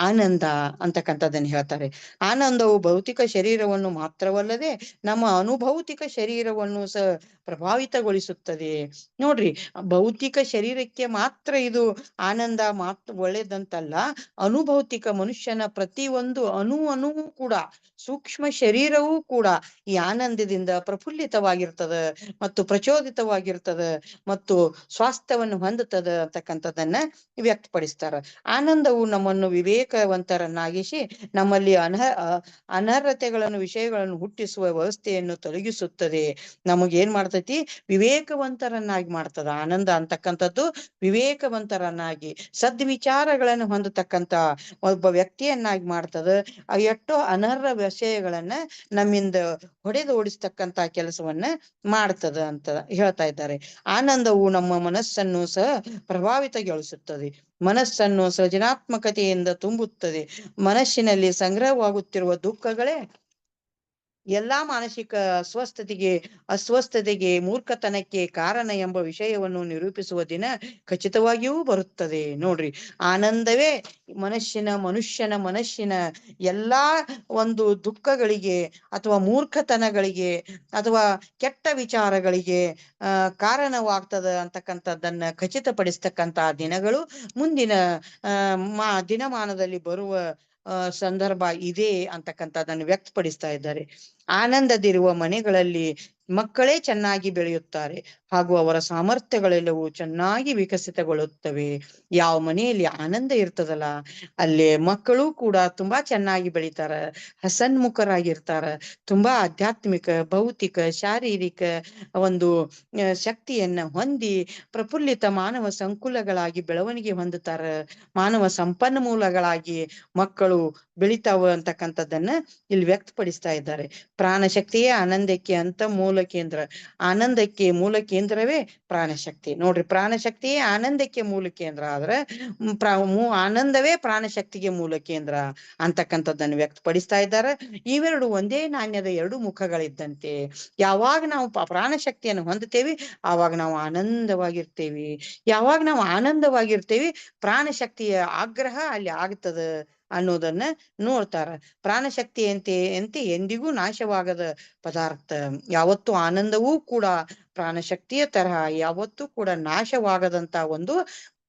B: ಆನಂದ ಅಂತಕ್ಕಂಥದ್ದನ್ನು ಹೇಳ್ತಾರೆ. ಆನಂದವು ಭೌತಿಕ ಶರೀರವನ್ನು ಮಾತ್ರವಲ್ಲದೆ ನಮ್ಮ ಅನುಭೌತಿಕ ಶರೀರವನ್ನು ಸಹ ಪ್ರಭಾವಿತಗೊಳಿಸುತ್ತದೆ. ನೋಡ್ರಿ, ಭೌತಿಕ ಶರೀರಕ್ಕೆ ಮಾತ್ರ ಇದು ಆನಂದ ಮಾತ್ರ ಒಳ್ಳೇದಂತಲ್ಲ, ಅನುಭೌತಿಕ ಮನುಷ್ಯನ ಪ್ರತಿ ಒಂದು ಅಣುವು ಕೂಡ, ಸೂಕ್ಷ್ಮ ಶರೀರವೂ ಕೂಡ ಈ ಆನಂದದಿಂದ ಪ್ರಫುಲ್ಲಿತವಾಗಿರ್ತದ ಮತ್ತು ಪ್ರಚೋದಿತವಾಗಿರ್ತದ ಮತ್ತು ಸ್ವಾಸ್ಥ್ಯವನ್ನು ಹೊಂದುತ್ತದೆ ಅಂತಕ್ಕಂಥದ್ದನ್ನ ವ್ಯಕ್ತಪಡಿಸ್ತಾರ. ಆನಂದವು ನಮ್ಮನ್ನು ವಿವೇಕವಂತರನ್ನಾಗಿಸಿ ನಮ್ಮಲ್ಲಿ ಅನರ್ಹತೆಗಳನ್ನು, ವಿಷಯಗಳನ್ನು ಹುಟ್ಟಿಸುವ ವ್ಯವಸ್ಥೆಯನ್ನು ತೊಲಗಿಸುತ್ತದೆ. ನಮಗೇನ್ ಮಾಡ್ತೈತಿ? ವಿವೇಕವಂತರನ್ನಾಗಿ ಮಾಡ್ತದ. ಆನಂದ ಅಂತಕ್ಕಂಥದ್ದು ವಿವೇಕವಂತರನ್ನಾಗಿ ಸದ್ವಿಚಾರಗಳನ್ನು ಹೊಂದತಕ್ಕಂತ ಒಬ್ಬ ವ್ಯಕ್ತಿಯನ್ನಾಗಿ ಮಾಡ್ತದ. ಎಷ್ಟೋ ಅನರ್ಹ ವಿಷಯಗಳನ್ನ ನಮ್ಮಿಂದ ಹೊಡೆದು ಓಡಿಸ್ತಕ್ಕಂತ ಕೆಲಸವನ್ನ ಮಾಡ್ತದ ಅಂತ ಹೇಳ್ತಾ ಇದ್ದಾರೆ. ಆನಂದವು ನಮ್ಮ ಮನಸ್ಸನ್ನು ಸಹ ಪ್ರಭಾವಿತಗೊಳಿಸುತ್ತದೆ, ಮನಸ್ಸನ್ನು ಸೃಜನಾತ್ಮಕತೆಯಿಂದ ತುಂಬುತ್ತದೆ. ಮನಸ್ಸಿನಲ್ಲಿ ಸಂಗ್ರಹವಾಗುತ್ತಿರುವ ದುಃಖಗಳೇ ಎಲ್ಲಾ ಮಾನಸಿಕ ಅಸ್ವಸ್ಥತೆಗೆ ಮೂರ್ಖತನಕ್ಕೆ ಕಾರಣ ಎಂಬ ವಿಷಯವನ್ನು ನಿರೂಪಿಸುವ ದಿನ ಖಚಿತವಾಗಿಯೂ ಬರುತ್ತದೆ. ನೋಡ್ರಿ, ಆನಂದವೇ ಮನುಷ್ಯನ ಮನಸ್ಸಿನ ಎಲ್ಲಾ ಒಂದು ದುಃಖಗಳಿಗೆ ಅಥವಾ ಮೂರ್ಖತನಗಳಿಗೆ ಅಥವಾ ಕೆಟ್ಟ ವಿಚಾರಗಳಿಗೆ ಕಾರಣವಾಗ್ತದ ಅಂತಕ್ಕಂಥದ್ದನ್ನ ಖಚಿತಪಡಿಸ್ತಕ್ಕಂತ ದಿನಗಳು ಮುಂದಿನ ದಿನಮಾನದಲ್ಲಿ ಬರುವ ಸಂದರ್ಭ ಇದೆ ಅಂತಕ್ಕಂಥದ್ದನ್ನು ವ್ಯಕ್ತಪಡಿಸ್ತಾ ಇದ್ದಾರೆ. ಆನಂದದಿರುವ ಮನೆಗಳಲ್ಲಿ ಮಕ್ಕಳೇ ಚೆನ್ನಾಗಿ ಬೆಳೆಯುತ್ತಾರೆ ಹಾಗೂ ಅವರ ಸಾಮರ್ಥ್ಯಗಳೆಲ್ಲವೂ ಚೆನ್ನಾಗಿ ವಿಕಸಿತಗೊಳ್ಳುತ್ತವೆ. ಯಾವ ಮನೆಯಲ್ಲಿ ಆನಂದ ಇರ್ತದಲ್ಲ, ಅಲ್ಲಿ ಮಕ್ಕಳು ಕೂಡ ತುಂಬಾ ಚೆನ್ನಾಗಿ ಬೆಳಿತಾರ, ಹಸನ್ಮುಖರಾಗಿರ್ತಾರ, ತುಂಬಾ ಆಧ್ಯಾತ್ಮಿಕ, ಭೌತಿಕ, ಶಾರೀರಿಕ ಒಂದು ಶಕ್ತಿಯನ್ನ ಹೊಂದಿ ಪ್ರಫುಲ್ಲಿತ ಮಾನವ ಸಂಕುಲಗಳಾಗಿ ಬೆಳವಣಿಗೆ ಹೊಂದುತ್ತಾರ. ಮಾನವ ಸಂಪನ್ಮೂಲಗಳಾಗಿ ಮಕ್ಕಳು ಬೆಳಿತಾವ ಅಂತಕ್ಕಂಥದ್ದನ್ನ ಇಲ್ಲಿ ವ್ಯಕ್ತಪಡಿಸ್ತಾ ಇದ್ದಾರೆ. ಪ್ರಾಣಶಕ್ತಿಯೇ ಆನಂದಕ್ಕೆ ಅಂತ ಮೂಲ ಕೇಂದ್ರ. ಆನಂದಕ್ಕೆ ಮೂಲ ಕೇಂದ್ರವೇ ಪ್ರಾಣಶಕ್ತಿ. ನೋಡ್ರಿ, ಪ್ರಾಣಶಕ್ತಿಯೇ ಆನಂದಕ್ಕೆ ಮೂಲ ಕೇಂದ್ರ ಆದ್ರೆ ಆನಂದವೇ ಪ್ರಾಣಶಕ್ತಿಗೆ ಮೂಲ ಕೇಂದ್ರ ಅಂತಕ್ಕಂಥದ್ದನ್ನು ವ್ಯಕ್ತಪಡಿಸ್ತಾ ಇದ್ದಾರೆ. ಇವೆರಡು ಒಂದೇ ನಾಣ್ಯದ ಎರಡು ಮುಖಗಳಿದ್ದಂತೆ. ಯಾವಾಗ ನಾವು ಪ್ರಾಣಶಕ್ತಿಯನ್ನು ಹೊಂದುತ್ತೇವಿ ಆವಾಗ ನಾವು ಆನಂದವಾಗಿರ್ತೇವಿ. ಯಾವಾಗ ನಾವು ಆನಂದವಾಗಿರ್ತೇವಿ ಪ್ರಾಣಶಕ್ತಿಯ ಆಗ್ರಹ ಅಲ್ಲಿ ಆಗ್ತದ ಅನ್ನೋದನ್ನ ನೋಡ್ತಾರ. ಪ್ರಾಣಶಕ್ತಿ ಅಂತೆ ಎಂದಿಗೂ ನಾಶವಾಗದ ಪದಾರ್ಥ. ಯಾವತ್ತು ಆನಂದವೂ ಕೂಡ ಪ್ರಾಣಶಕ್ತಿಯ ತರಹ ಯಾವತ್ತೂ ಕೂಡ ನಾಶವಾಗದಂತ ಒಂದು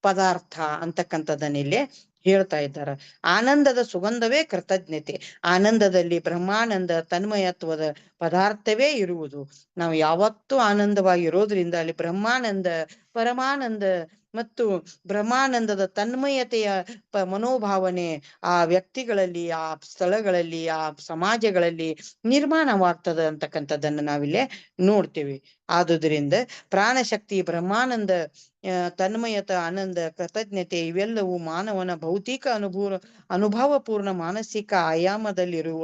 B: ಪದಾರ್ಥ ಅಂತಕ್ಕಂಥದ್ದನ್ನ ಇಲ್ಲಿ ಹೇಳ್ತಾ ಇದ್ದಾರೆ. ಆನಂದದ ಸುಗಂಧವೇ ಕೃತಜ್ಞತೆ. ಆನಂದದಲ್ಲಿ ಬ್ರಹ್ಮಾನಂದ ತನ್ಮಯತ್ವದ ಪದಾರ್ಥವೇ ಇರುವುದು. ನಾವು ಯಾವತ್ತೂ ಆನಂದವಾಗಿರೋದ್ರಿಂದ ಅಲ್ಲಿ ಬ್ರಹ್ಮಾನಂದ, ಪರಮಾನಂದ ಮತ್ತು ಬ್ರಹ್ಮಾನಂದದ ತನ್ಮಯತೆಯ ಮನೋಭಾವನೆ ಆ ವ್ಯಕ್ತಿಗಳಲ್ಲಿ, ಆ ಸ್ಥಳಗಳಲ್ಲಿ, ಆ ಸಮಾಜಗಳಲ್ಲಿ ನಿರ್ಮಾಣವಾಗ್ತದೆ ಅಂತಕ್ಕಂಥದ್ದನ್ನು ನಾವಿಲ್ಲೇ ನೋಡ್ತೇವೆ. ಆದುದರಿಂದ ಪ್ರಾಣಶಕ್ತಿ, ಬ್ರಹ್ಮಾನಂದ, ತನ್ಮಯತ, ಆನಂದ, ಕೃತಜ್ಞತೆ ಇವೆಲ್ಲವೂ ಮಾನವನ ಭೌತಿಕ ಅನುಭವಪೂರ್ಣ ಮಾನಸಿಕ ಆಯಾಮದಲ್ಲಿರುವ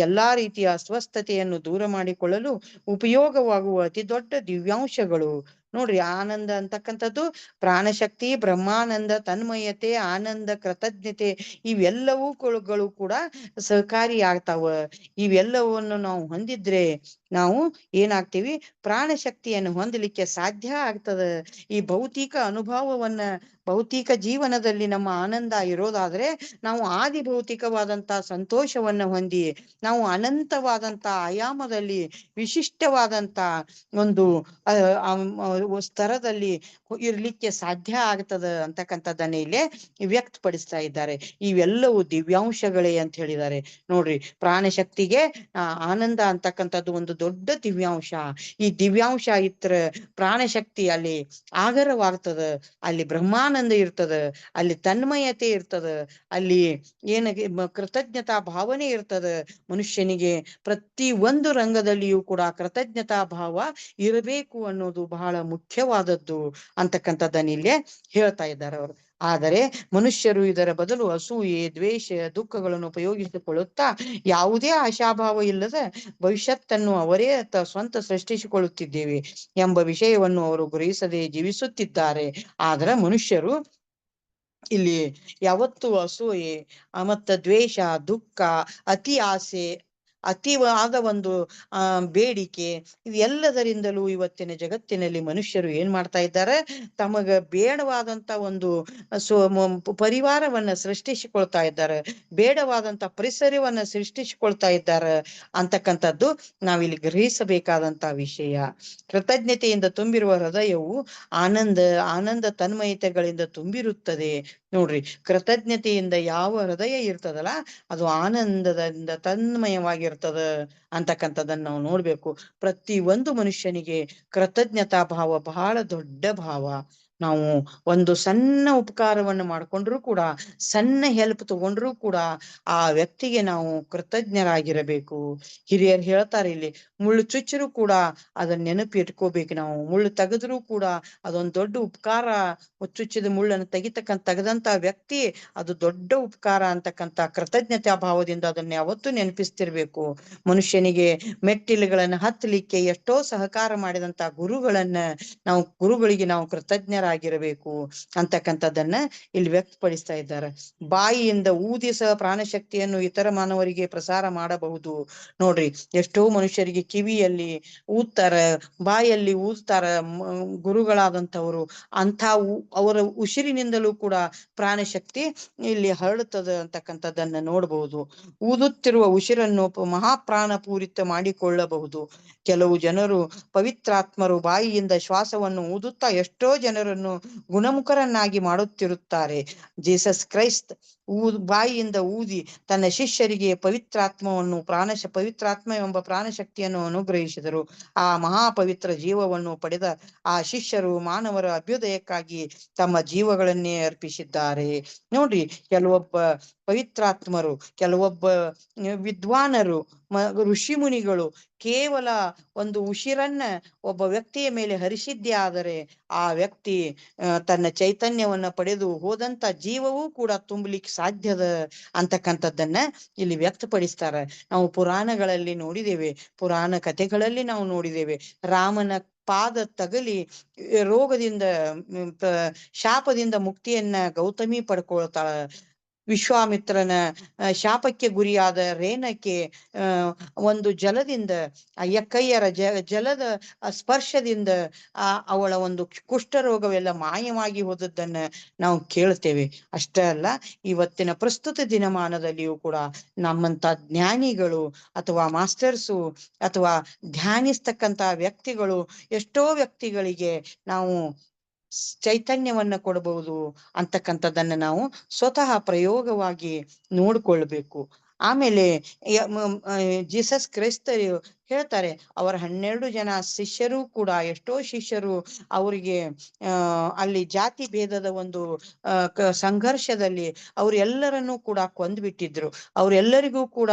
B: ಎಲ್ಲಾ ರೀತಿಯ ಅಸ್ವಸ್ಥತೆಯನ್ನು ದೂರ ಮಾಡಿಕೊಳ್ಳಲು ಉಪಯೋಗವಾಗುವ ಅತಿ ದೊಡ್ಡ ದಿವ್ಯಾಂಶಗಳು. ನೋಡ್ರಿ, ಆನಂದ ಅಂತಕ್ಕಂಥದ್ದು ಪ್ರಾಣಶಕ್ತಿ, ಬ್ರಹ್ಮಾನಂದ, ತನ್ಮಯತೆ, ಆನಂದ, ಕೃತಜ್ಞತೆ ಇವೆಲ್ಲವೂ ಕೂಡ ಸಹಕಾರಿಯಾಗ್ತಾವ. ಇವೆಲ್ಲವನ್ನು ನಾವು ಹೊಂದಿದ್ರೆ ನಾವು ಏನಾಗ್ತೀವಿ, ಪ್ರಾಣಶಕ್ತಿಯನ್ನು ಹೊಂದಲಿಕ್ಕೆ ಸಾಧ್ಯ ಆಗ್ತದ. ಈ ಭೌತಿಕ ಅನುಭವವನ್ನ, ಭೌತಿಕ ಜೀವನದಲ್ಲಿ ನಮ್ಮ ಆನಂದ ಇರೋದಾದ್ರೆ ನಾವು ಆದಿ ಭೌತಿಕವಾದಂತ ಸಂತೋಷವನ್ನ ಹೊಂದಿ ನಾವು ಅನಂತವಾದಂತ ಆಯಾಮದಲ್ಲಿ ವಿಶಿಷ್ಟವಾದಂತ ಒಂದು ಸ್ತರದಲ್ಲಿ ಇರ್ಲಿಕ್ಕೆ ಸಾಧ್ಯ ಆಗ್ತದ ಅಂತಕ್ಕಂಥದ್ದನ್ನ ಇಲ್ಲೇ ವ್ಯಕ್ತಪಡಿಸ್ತಾ ಇದ್ದಾರೆ. ಇವೆಲ್ಲವೂ ದಿವ್ಯಾಂಶಗಳೇ ಅಂತ ಹೇಳಿದ್ದಾರೆ. ನೋಡ್ರಿ, ಪ್ರಾಣಶಕ್ತಿಗೆ ಆನಂದ ಅಂತಕ್ಕಂಥದ್ದು ಒಂದು ದೊಡ್ಡ ದಿವ್ಯಾಂಶ. ಈ ದಿವ್ಯಾಂಶ ಇತ್ರ ಪ್ರಾಣಶಕ್ತಿ ಅಲ್ಲಿ ಆಗರವಾಗ್ತದ, ಅಲ್ಲಿ ಬ್ರಹ್ಮಾನಂದ ಇರ್ತದ, ಅಲ್ಲಿ ತನ್ಮಯತೆ ಇರ್ತದ, ಅಲ್ಲಿ ಕೃತಜ್ಞತಾ ಭಾವನೆ ಇರ್ತದ. ಮನುಷ್ಯನಿಗೆ ಪ್ರತಿ ಒಂದು ರಂಗದಲ್ಲಿಯೂ ಕೂಡ ಕೃತಜ್ಞತಾ ಭಾವ ಇರಬೇಕು ಅನ್ನೋದು ಬಹಳ ಮುಖ್ಯವಾದದ್ದು ಅಂತಕ್ಕಂಥದ್ದನ್ನ ಇಲ್ಲೇ ಹೇಳ್ತಾ ಇದ್ದಾರೆ ಅವರು. ಆದರೆ ಮನುಷ್ಯರು ಇದರ ಬದಲು ಅಸೂಯೆ, ದ್ವೇಷ, ದುಃಖಗಳನ್ನು ಉಪಯೋಗಿಸಿಕೊಳ್ಳುತ್ತಾ ಯಾವುದೇ ಆಶಾಭಾವ ಇಲ್ಲದ ಭವಿಷ್ಯತ್ತನ್ನು ಅವರೇ ಸ್ವಂತ ಸೃಷ್ಟಿಸಿಕೊಳ್ಳುತ್ತಿದ್ದೇವೆ ಎಂಬ ವಿಷಯವನ್ನು ಅವರು ಗ್ರಹಿಸದೆ ಜೀವಿಸುತ್ತಿದ್ದಾರೆ. ಆದ್ರೆ ಮನುಷ್ಯರು ಇಲ್ಲಿ ಯಾವತ್ತು ಅಸೂಯೆ ಮತ್ತ ದ್ವೇಷ, ದುಃಖ, ಅತಿ ಆಸೆ, ಅತಿವಾದ ಒಂದು ಬೇಡಿಕೆ ಇದೆಲ್ಲದರಿಂದಲೂ ಇವತ್ತಿನ ಜಗತ್ತಿನಲ್ಲಿ ಮನುಷ್ಯರು ಏನ್ ಮಾಡ್ತಾ ಇದ್ದಾರೆ, ತಮಗ ಬೇಡವಾದಂತ ಒಂದು ಪರಿವಾರವನ್ನ ಸೃಷ್ಟಿಸಿಕೊಳ್ತಾ ಇದ್ದಾರೆ, ಬೇಡವಾದಂತ ಪರಿಸರವನ್ನ ಸೃಷ್ಟಿಸಿಕೊಳ್ತಾ ಇದ್ದಾರೆ ಅಂತಕ್ಕಂಥದ್ದು ನಾವಿಲ್ಲಿ ಗ್ರಹಿಸಬೇಕಾದಂತ ವಿಷಯ. ಕೃತಜ್ಞತೆಯಿಂದ ತುಂಬಿರುವ ಹೃದಯವು ಆನಂದ ತನ್ಮಯತೆಗಳಿಂದ ತುಂಬಿರುತ್ತದೆ. ನೋಡ್ರಿ, ಕೃತಜ್ಞತೆಯಿಂದ ಯಾವ ಹೃದಯ ಇರ್ತದಲ್ಲ ಅದು ಆನಂದದಿಂದ ತನ್ಮಯವಾಗಿರ್ತದ ಅಂತಕ್ಕಂಥದ್ದನ್ನ ನಾವು ನೋಡ್ಬೇಕು. ಪ್ರತಿ ಒಂದು ಮನುಷ್ಯನಿಗೆ ಕೃತಜ್ಞತಾ ಭಾವ ಬಹಳ ದೊಡ್ಡ ಭಾವ. ನಾವು ಒಂದು ಸಣ್ಣ ಉಪಕಾರವನ್ನು ಮಾಡ್ಕೊಂಡ್ರೂ ಕೂಡ, ಸಣ್ಣ ಹೆಲ್ಪ್ ತಗೊಂಡ್ರೂ ಕೂಡ ಆ ವ್ಯಕ್ತಿಗೆ ನಾವು ಕೃತಜ್ಞರಾಗಿರಬೇಕು. ಹಿರಿಯರು ಹೇಳ್ತಾರೆ, ಇಲ್ಲಿ ಮುಳ್ಳು ಚುಚ್ಚರೂ ಕೂಡ ಅದನ್ನ ನೆನಪಿಟ್ಕೋಬೇಕು. ನಾವು ಮುಳ್ಳು ತೆಗೆದ್ರೂ ಕೂಡ ಅದೊಂದು ದೊಡ್ಡ ಉಪಕಾರ. ಚುಚ್ಚಿದ ಮುಳ್ಳನ್ನು ತೆಗೆದಂತ ವ್ಯಕ್ತಿ ಅದು ದೊಡ್ಡ ಉಪಕಾರ ಅಂತಕ್ಕಂಥ ಕೃತಜ್ಞತಾ ಭಾವದಿಂದ ಅದನ್ನ ಯಾವತ್ತೂ ನೆನಪಿಸ್ತಿರ್ಬೇಕು. ಮನುಷ್ಯನಿಗೆ ಮೆಟ್ಟಿಲುಗಳನ್ನ ಹತ್ತಲಿಕ್ಕೆ ಎಷ್ಟೋ ಸಹಕಾರ ಮಾಡಿದಂತ ಗುರುಗಳಿಗೆ ನಾವು ಕೃತಜ್ಞರಾಗಿರಬೇಕು ಅಂತಕ್ಕಂಥದ್ದನ್ನ ಇಲ್ಲಿ ವ್ಯಕ್ತಪಡಿಸ್ತಾ ಇದ್ದಾರೆ. ಬಾಯಿಯಿಂದ ಊದಿಸ ಪ್ರಾಣಶಕ್ತಿಯನ್ನು ಇತರ ಮಾನವರಿಗೆ ಪ್ರಸಾರ ಮಾಡಬಹುದು. ನೋಡ್ರಿ, ಎಷ್ಟೋ ಮನುಷ್ಯರಿಗೆ ಕಿವಿಯಲ್ಲಿ ಊದ್ತಾರ, ಬಾಯಲ್ಲಿ ಊದ್ತಾರ ಗುರುಗಳಾದಂಥವ್ರು. ಅವರ ಉಸಿರಿನಿಂದಲೂ ಕೂಡ ಪ್ರಾಣಶಕ್ತಿ ಇಲ್ಲಿ ಹರಡುತ್ತದೆ ಅಂತಕ್ಕಂಥದ್ದನ್ನ ನೋಡಬಹುದು. ಊದುತ್ತಿರುವ ಉಸಿರನ್ನು ಮಹಾಪ್ರಾಣ ಪೂರಿತ ಮಾಡಿಕೊಳ್ಳಬಹುದು. ಕೆಲವು ಜನರು ಪವಿತ್ರಾತ್ಮರು ಬಾಯಿಯಿಂದ ಶ್ವಾಸವನ್ನು ಊದುತ್ತಾ ಎಷ್ಟೋ ಜನರನ್ನು ಗುಣಮುಖರನ್ನಾಗಿ ಮಾಡುತ್ತಿರುತ್ತಾರೆ. ಜೀಸಸ್ ಕ್ರೈಸ್ತ್ ಬಾಯಿಯಿಂದ ಊದಿ ತನ್ನ ಶಿಷ್ಯರಿಗೆ ಪವಿತ್ರಾತ್ಮ ಎಂಬ ಪ್ರಾಣಶಕ್ತಿಯನ್ನು ಅನುಗ್ರಹಿಸಿದರು. ಆ ಮಹಾಪವಿತ್ರ ಜೀವವನ್ನು ಪಡೆದ ಆ ಶಿಷ್ಯರು ಮಾನವರ ಅಭ್ಯುದಯಕ್ಕಾಗಿ ತಮ್ಮ ಜೀವಗಳನ್ನೇ ಅರ್ಪಿಸಿದ್ದಾರೆ. ನೋಡ್ರಿ, ಕೆಲವೊಬ್ಬ ಪವಿತ್ರಾತ್ಮರು, ಕೆಲವೊಬ್ಬ ವಿದ್ವಾನರು, ಋಷಿ ಮುನಿಗಳು ಕೇವಲ ಒಂದು ಉಸಿರನ್ನ ಒಬ್ಬ ವ್ಯಕ್ತಿಯ ಮೇಲೆ ಹರಿಸಿದ್ದೇ ಆದರೆ ಆ ವ್ಯಕ್ತಿ ತನ್ನ ಚೈತನ್ಯವನ್ನ ಪಡೆದು ಹೋದಂತ ಜೀವವೂ ಕೂಡ ತುಂಬಲಿಕ್ಕೆ ಸಾಧ್ಯದ ಅಂತಕ್ಕಂಥದ್ದನ್ನ ಇಲ್ಲಿ ವ್ಯಕ್ತಪಡಿಸ್ತಾರೆ. ನಾವು ಪುರಾಣಗಳಲ್ಲಿ ನೋಡಿದ್ದೇವೆ, ಪುರಾಣ ಕಥೆಗಳಲ್ಲಿ ನಾವು ನೋಡಿದ್ದೇವೆ. ರಾಮನ ಪಾದ ತಗಲಿ ರೋಗದಿಂದ ಶಾಪದಿಂದ ಮುಕ್ತಿಯನ್ನ ಗೌತಮಿ ಪಡ್ಕೊಳ್ತಾಳ. ವಿಶ್ವಾಮಿತ್ರನ ಶಾಪಕ್ಕೆ ಗುರಿಯಾದ ರೇಣಕ್ಕೆ ಒಂದು ಜಲದಿಂದ ಎಕ್ಕಯ್ಯರ ಜಲದ ಸ್ಪರ್ಶದಿಂದ ಅವಳ ಒಂದು ಕುಷ್ಠರೋಗವೆಲ್ಲ ಮಾಯವಾಗಿ ಹೋದದ್ದನ್ನ ನಾವು ಕೇಳ್ತೇವೆ. ಅಷ್ಟೇ ಅಲ್ಲ, ಇವತ್ತಿನ ಪ್ರಸ್ತುತ ದಿನಮಾನದಲ್ಲಿಯೂ ಕೂಡ ನಮ್ಮಂತ ಜ್ಞಾನಿಗಳು ಅಥವಾ ಮಾಸ್ಟರ್ಸು ಅಥವಾ ಧ್ಯಾನಿಸ್ತಕ್ಕಂತ ವ್ಯಕ್ತಿಗಳು ಎಷ್ಟೋ ವ್ಯಕ್ತಿಗಳಿಗೆ ನಾವು ಚೈತನ್ಯವನ್ನ ಕೊಡಬಹುದು ಅಂತಕ್ಕಂಥದ್ದನ್ನ ನಾವು ಸ್ವತಃ ಪ್ರಯೋಗವಾಗಿ ನೋಡ್ಕೊಳ್ಬೇಕು. ಆಮೇಲೆ ಜೀಸಸ್ ಕ್ರೈಸ್ತರು ಹೇಳ್ತಾರೆ, ಅವರ 12 ಜನ ಶಿಷ್ಯರು ಕೂಡ, ಎಷ್ಟೋ ಶಿಷ್ಯರು ಅವರಿಗೆ ಅಲ್ಲಿ ಜಾತಿ ಭೇದದ ಒಂದು ಸಂಘರ್ಷದಲ್ಲಿ ಅವ್ರೆಲ್ಲರನ್ನೂ ಕೂಡ ಕೊಂದ್ಬಿಟ್ಟಿದ್ರು. ಅವ್ರೆಲ್ಲರಿಗೂ ಕೂಡ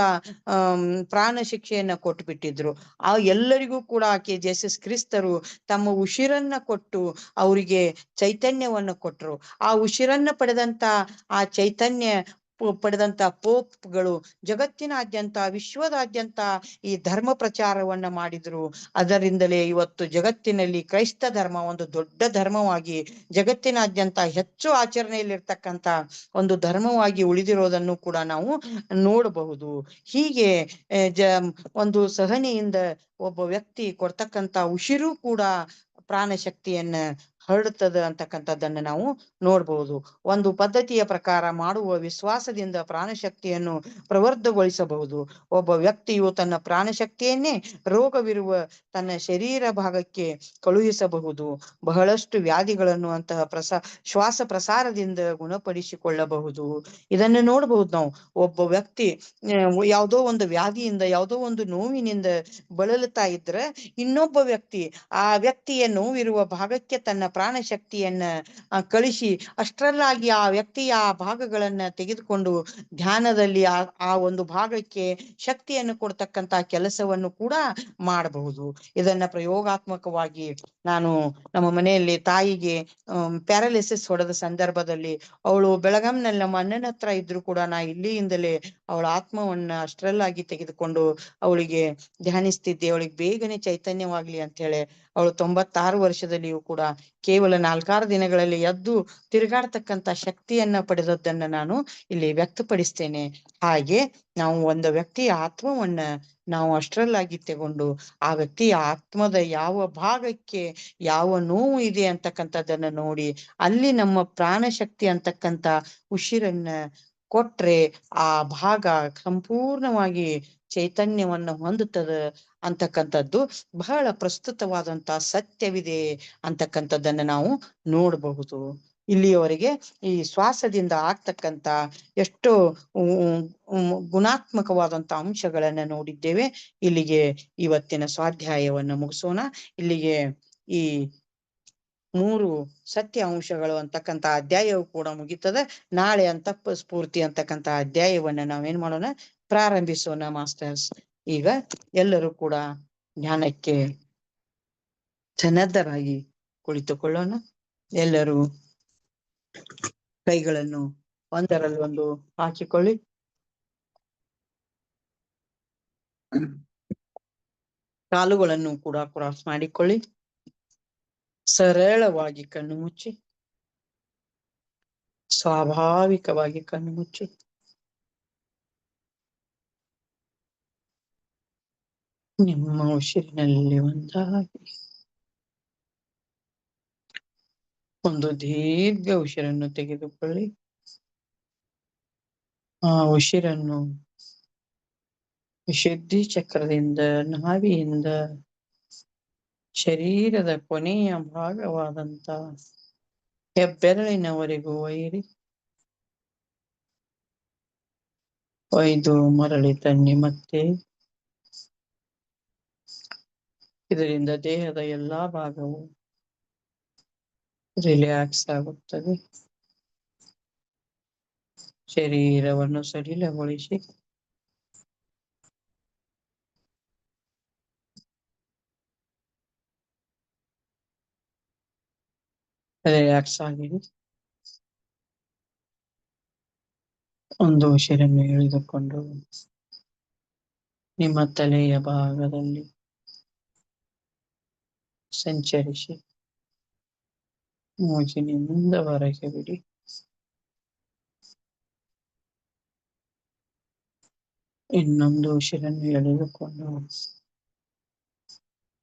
B: ಪ್ರಾಣ ಶಿಕ್ಷೆಯನ್ನ ಕೊಟ್ಬಿಟ್ಟಿದ್ರು. ಆ ಎಲ್ಲರಿಗೂ ಕೂಡ ಜೀಸಸ್ ಕ್ರಿಸ್ತರು ತಮ್ಮ ಉಸಿರನ್ನ ಕೊಟ್ಟು ಅವರಿಗೆ ಚೈತನ್ಯವನ್ನ ಕೊಟ್ರು. ಆ ಉಸಿರನ್ನ ಪಡೆದಂತ ಆ ಚೈತನ್ಯ ಪಡೆದಂತ ಪೋಪ್ಗಳು ಜಗತ್ತಿನಾದ್ಯಂತ, ವಿಶ್ವದಾದ್ಯಂತ ಈ ಧರ್ಮ ಪ್ರಚಾರವನ್ನ ಮಾಡಿದ್ರು. ಅದರಿಂದಲೇ ಇವತ್ತು ಜಗತ್ತಿನಲ್ಲಿ ಕ್ರೈಸ್ತ ಧರ್ಮ ಒಂದು ದೊಡ್ಡ ಧರ್ಮವಾಗಿ ಜಗತ್ತಿನಾದ್ಯಂತ ಹೆಚ್ಚು ಆಚರಣೆಯಲ್ಲಿರ್ತಕ್ಕಂಥ ಒಂದು ಧರ್ಮವಾಗಿ ಉಳಿದಿರೋದನ್ನು ಕೂಡ ನಾವು ನೋಡಬಹುದು. ಹೀಗೆ ಒಂದು ಸಹನೆಯಿಂದ ಒಬ್ಬ ವ್ಯಕ್ತಿ ಕೊಡ್ತಕ್ಕಂಥ ಉಸಿರು ಕೂಡ ಪ್ರಾಣ ಶಕ್ತಿಯನ್ನ ಹರಡುತ್ತದೆ ಅಂತಕ್ಕಂಥದ್ದನ್ನು ನಾವು ನೋಡ್ಬಹುದು. ಒಂದು ಪದ್ಧತಿಯ ಪ್ರಕಾರ ಮಾಡುವ ವಿಶ್ವಾಸದಿಂದ ಪ್ರಾಣಶಕ್ತಿಯನ್ನು ಪ್ರವರ್ಧಗೊಳಿಸಬಹುದು. ಒಬ್ಬ ವ್ಯಕ್ತಿಯು ತನ್ನ ಪ್ರಾಣಶಕ್ತಿಯನ್ನೇ ರೋಗವಿರುವ ತನ್ನ ಶರೀರ ಭಾಗಕ್ಕೆ ಕಳುಹಿಸಬಹುದು. ಬಹಳಷ್ಟು ವ್ಯಾಧಿಗಳನ್ನು ಅಂತಹ ಶ್ವಾಸ ಪ್ರಸಾರದಿಂದ ಗುಣಪಡಿಸಿಕೊಳ್ಳಬಹುದು. ಇದನ್ನು ನೋಡಬಹುದು ನಾವು. ಒಬ್ಬ ವ್ಯಕ್ತಿ ಯಾವುದೋ ಒಂದು ವ್ಯಾಧಿಯಿಂದ, ಯಾವುದೋ ಒಂದು ನೋವಿನಿಂದ ಬಳಲುತ್ತಾ ಇದ್ರೆ ಇನ್ನೊಬ್ಬ ವ್ಯಕ್ತಿ ಆ ವ್ಯಕ್ತಿಯ ನೋವಿರುವ ಭಾಗಕ್ಕೆ ತನ್ನ ಪ್ರಾಣ ಶಕ್ತಿಯನ್ನ ಕಳಿಸಿ ಅಷ್ಟರಲ್ಲಾಗಿ ಆ ವ್ಯಕ್ತಿಯ ಆ ಭಾಗಗಳನ್ನ ತೆಗೆದುಕೊಂಡು ಧ್ಯಾನದಲ್ಲಿ ಆ ಒಂದು ಭಾಗಕ್ಕೆ ಶಕ್ತಿಯನ್ನು ಕೊಡ್ತಕ್ಕಂತ ಕೆಲಸವನ್ನು ಕೂಡ ಮಾಡಬಹುದು. ಇದನ್ನ ಪ್ರಯೋಗಾತ್ಮಕವಾಗಿ ನಾನು ನಮ್ಮ ಮನೆಯಲ್ಲಿ ತಾಯಿಗೆ ಪ್ಯಾರಾಲಿಸಿಸ್ ಹೊಡೆದ ಸಂದರ್ಭದಲ್ಲಿ ಅವಳು ಬೆಳಗಾಂನಲ್ಲಿ ನಮ್ಮ ಅಣ್ಣನ ಹತ್ರ ಇದ್ರು ಕೂಡ ನಾ ಇಲ್ಲಿಯಿಂದಲೇ ಅವಳ ಆತ್ಮವನ್ನ ಅಷ್ಟರಲ್ಲಾಗಿ ತೆಗೆದುಕೊಂಡು ಅವಳಿಗೆ ಧ್ಯಾನಿಸ್ತಿದ್ದೆ. ಅವಳಿಗೆ ಬೇಗನೆ ಚೈತನ್ಯವಾಗ್ಲಿ ಅಂತ ಹೇಳಿ ಅವಳು 96 ವರ್ಷದಲ್ಲಿಯೂ ಕೂಡ ಕೇವಲ 4-6 ದಿನಗಳಲ್ಲಿ ಎದ್ದು ತಿರುಗಾಡ್ತಕ್ಕಂಥ ಶಕ್ತಿಯನ್ನ ಪಡೆದದ್ದನ್ನ ನಾನು ಇಲ್ಲಿ ವ್ಯಕ್ತಪಡಿಸ್ತೇನೆ. ಹಾಗೆ ನಾವು ಒಂದು ವ್ಯಕ್ತಿಯ ಆತ್ಮವನ್ನ ನಾವು ಅಷ್ಟರಲ್ಲಾಗಿ ತಗೊಂಡು ಆ ವ್ಯಕ್ತಿಯ ಆತ್ಮದ ಯಾವ ಭಾಗಕ್ಕೆ ಯಾವ ನೋವು ಇದೆ ಅಂತಕ್ಕಂಥದ್ದನ್ನ ನೋಡಿ ಅಲ್ಲಿ ನಮ್ಮ ಪ್ರಾಣ ಶಕ್ತಿ ಅಂತಕ್ಕಂಥ ಉಸಿರನ್ನ ಕೊಟ್ರೆ ಆ ಭಾಗ ಸಂಪೂರ್ಣವಾಗಿ ಚೈತನ್ಯವನ್ನ ಹೊಂದುತ್ತದೆ ಅಂತಕ್ಕಂಥದ್ದು ಬಹಳ ಪ್ರಸ್ತುತವಾದಂತ ಸತ್ಯವಿದೆ ಅಂತಕ್ಕಂಥದ್ದನ್ನ ನಾವು ನೋಡಬಹುದು. ಇಲ್ಲಿಯವರೆಗೆ ಈ ಶ್ವಾಸದಿಂದ ಆಗ್ತಕ್ಕಂಥ ಎಷ್ಟೋ ಗುಣಾತ್ಮಕವಾದಂತ ಅಂಶಗಳನ್ನ ನೋಡಿದ್ದೇವೆ. ಇಲ್ಲಿಗೆ ಇವತ್ತಿನ ಸ್ವಾಧ್ಯಾಯವನ್ನ ಮುಗಿಸೋಣ. ಇಲ್ಲಿಗೆ ಈ 3 ಸತ್ಯ ಅಂಶಗಳು ಅಂತಕ್ಕಂಥ ಅಧ್ಯಾಯವು ಕೂಡ ಮುಗಿತದೆ. ನಾಳೆ ಅಂತಪ್ಪ ಸ್ಫೂರ್ತಿ ಅಂತಕ್ಕಂಥ ಅಧ್ಯಾಯವನ್ನ ನಾವೇನ್ ಮಾಡೋಣ, ಪ್ರಾರಂಭಿಸೋಣ ಮಾಸ್ಟರ್ಸ್. ಈಗ ಎಲ್ಲರೂ ಕೂಡ ಜ್ಞಾನಕ್ಕೆ ಸನ್ನದ್ಧರಾಗಿ ಕುಳಿತುಕೊಳ್ಳೋಣ. ಎಲ್ಲರೂ ಕೈಗಳನ್ನು ಒಂದರಲ್ಲೊಂದು ಹಾಕಿಕೊಳ್ಳಿ. ಕಾಲುಗಳನ್ನು ಕೂಡ ಕ್ರಾಸ್ ಮಾಡಿಕೊಳ್ಳಿ. ಸರಳವಾಗಿ ಕಣ್ಣು ಮುಚ್ಚಿ, ಸ್ವಾಭಾವಿಕವಾಗಿ ಕಣ್ಣು ಮುಚ್ಚಿ. ನಿಮ್ಮ ಉಸಿರಿನಲ್ಲಿ ಒಂದಾಗಿ ಒಂದು ದೀರ್ಘ ಉಸಿರನ್ನು ತೆಗೆದುಕೊಳ್ಳಿ. ಆ ಉಸಿರನ್ನು ವಿಶುದ್ಧಿ ಚಕ್ರದಿಂದ, ನಾಭಿಯಿಂದ ಶರೀರದ ಕೊನೆಯ ಭಾಗವಾದಂತ ಹೆಬ್ಬೆರಳಿನವರೆಗೂ ಒಯ್ಯಿರಿ. ಒಯ್ದು ಮರಳಿ ತನ್ನಿ. ಮತ್ತೆ ಇದರಿಂದ ದೇಹದ ಎಲ್ಲಾ ಭಾಗವು ರಿಲ್ಯಾಕ್ಸ್ ಆಗುತ್ತದೆ. ಶರೀರವನ್ನು ಸಡಿಲಗೊಳಿಸಿ ರಿಲ್ಯಾಕ್ಸ್ ಆಗಿರಿ. ಒಂದು ಉಸಿರನ್ನು ಎಳೆದುಕೊಂಡು ನಿಮ್ಮ ತಲೆಯ ಭಾಗದಲ್ಲಿ ಸಂಚರಿಸಿ ಮೂಗಿನಿಂದ ಹೊರಗೆ ಬಿಡಿ. ಇನ್ನೊಂದು ಉಸಿರನ್ನು ಎಳೆದುಕೊಂಡು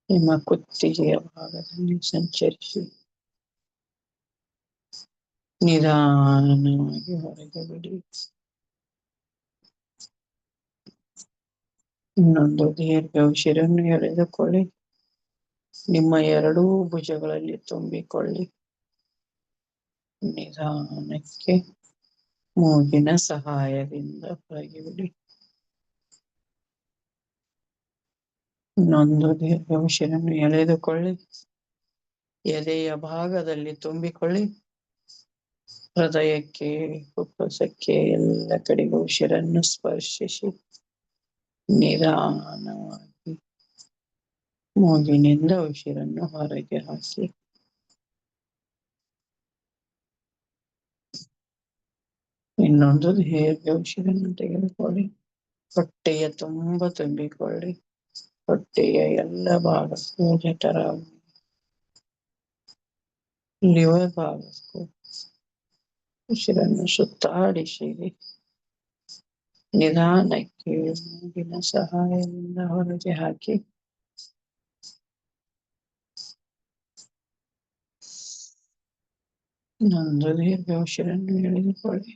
B: ನಿಮ್ಮ ಕುತ್ತಿಗೆಯ ಭಾಗದಲ್ಲಿ ಸಂಚರಿಸಿ ನಿಧಾನವಾಗಿ ಹೊರಗೆ ಬಿಡಿ. ಇನ್ನೊಂದು ದೀರ್ಘ ಉಸಿರನ್ನು ಎಳೆದುಕೊಳ್ಳಿ. ನಿಮ್ಮ ಎರಡೂ ಭುಜಗಳಲ್ಲಿ ತುಂಬಿಕೊಳ್ಳಿ. ನಿಧಾನಕ್ಕೆ ಮೂಗಿನ ಸಹಾಯದಿಂದ ಹೊರಗೆ ಬಿಡಿ. ಇನ್ನೊಂದು ದೀರ್ಘ ಉಸಿರನ್ನು ಎಳೆದುಕೊಳ್ಳಿ. ಎದೆಯ ಭಾಗದಲ್ಲಿ ತುಂಬಿಕೊಳ್ಳಿ. ಹೃದಯಕ್ಕೆ, ಕುಪ್ಪಸಕ್ಕೆ ಎಲ್ಲ ಕಡೆಗೂ ಉಸಿರನ್ನು ಸ್ಪರ್ಶಿಸಿ ನಿಧಾನವಾಗಿ ಮೂಗಿನಿಂದ ಉಸಿರನ್ನು ಹೊರಗೆ ಹಾಕಿ. ಇನ್ನೊಂದು ದೀರ್ಘ ಉಸಿರನ್ನು ತೆಗೆದುಕೊಳ್ಳಿ. ಹೊಟ್ಟೆಯ ತುಂಬ ತುಂಬಿಕೊಳ್ಳಿ. ಹೊಟ್ಟೆಯ ಎಲ್ಲ ಭಾಗಕ್ಕೂ ಜಠರ, ಲಿವರ್ ಭಾಗಕ್ಕೂ ಉಸಿರನ್ನು ಸುತ್ತಾಡಿಸಿರಿ. ನಿಧಾನಕ್ಕೆ ಮೂಗಿನ ಸಹಾಯದಿಂದ ಹೊರಗೆ ಹಾಕಿ. ಇನ್ನೊಂದು ದೀರ್ಘ ಉಸಿರನ್ನು ಎಳೆದುಕೊಳ್ಳಿ.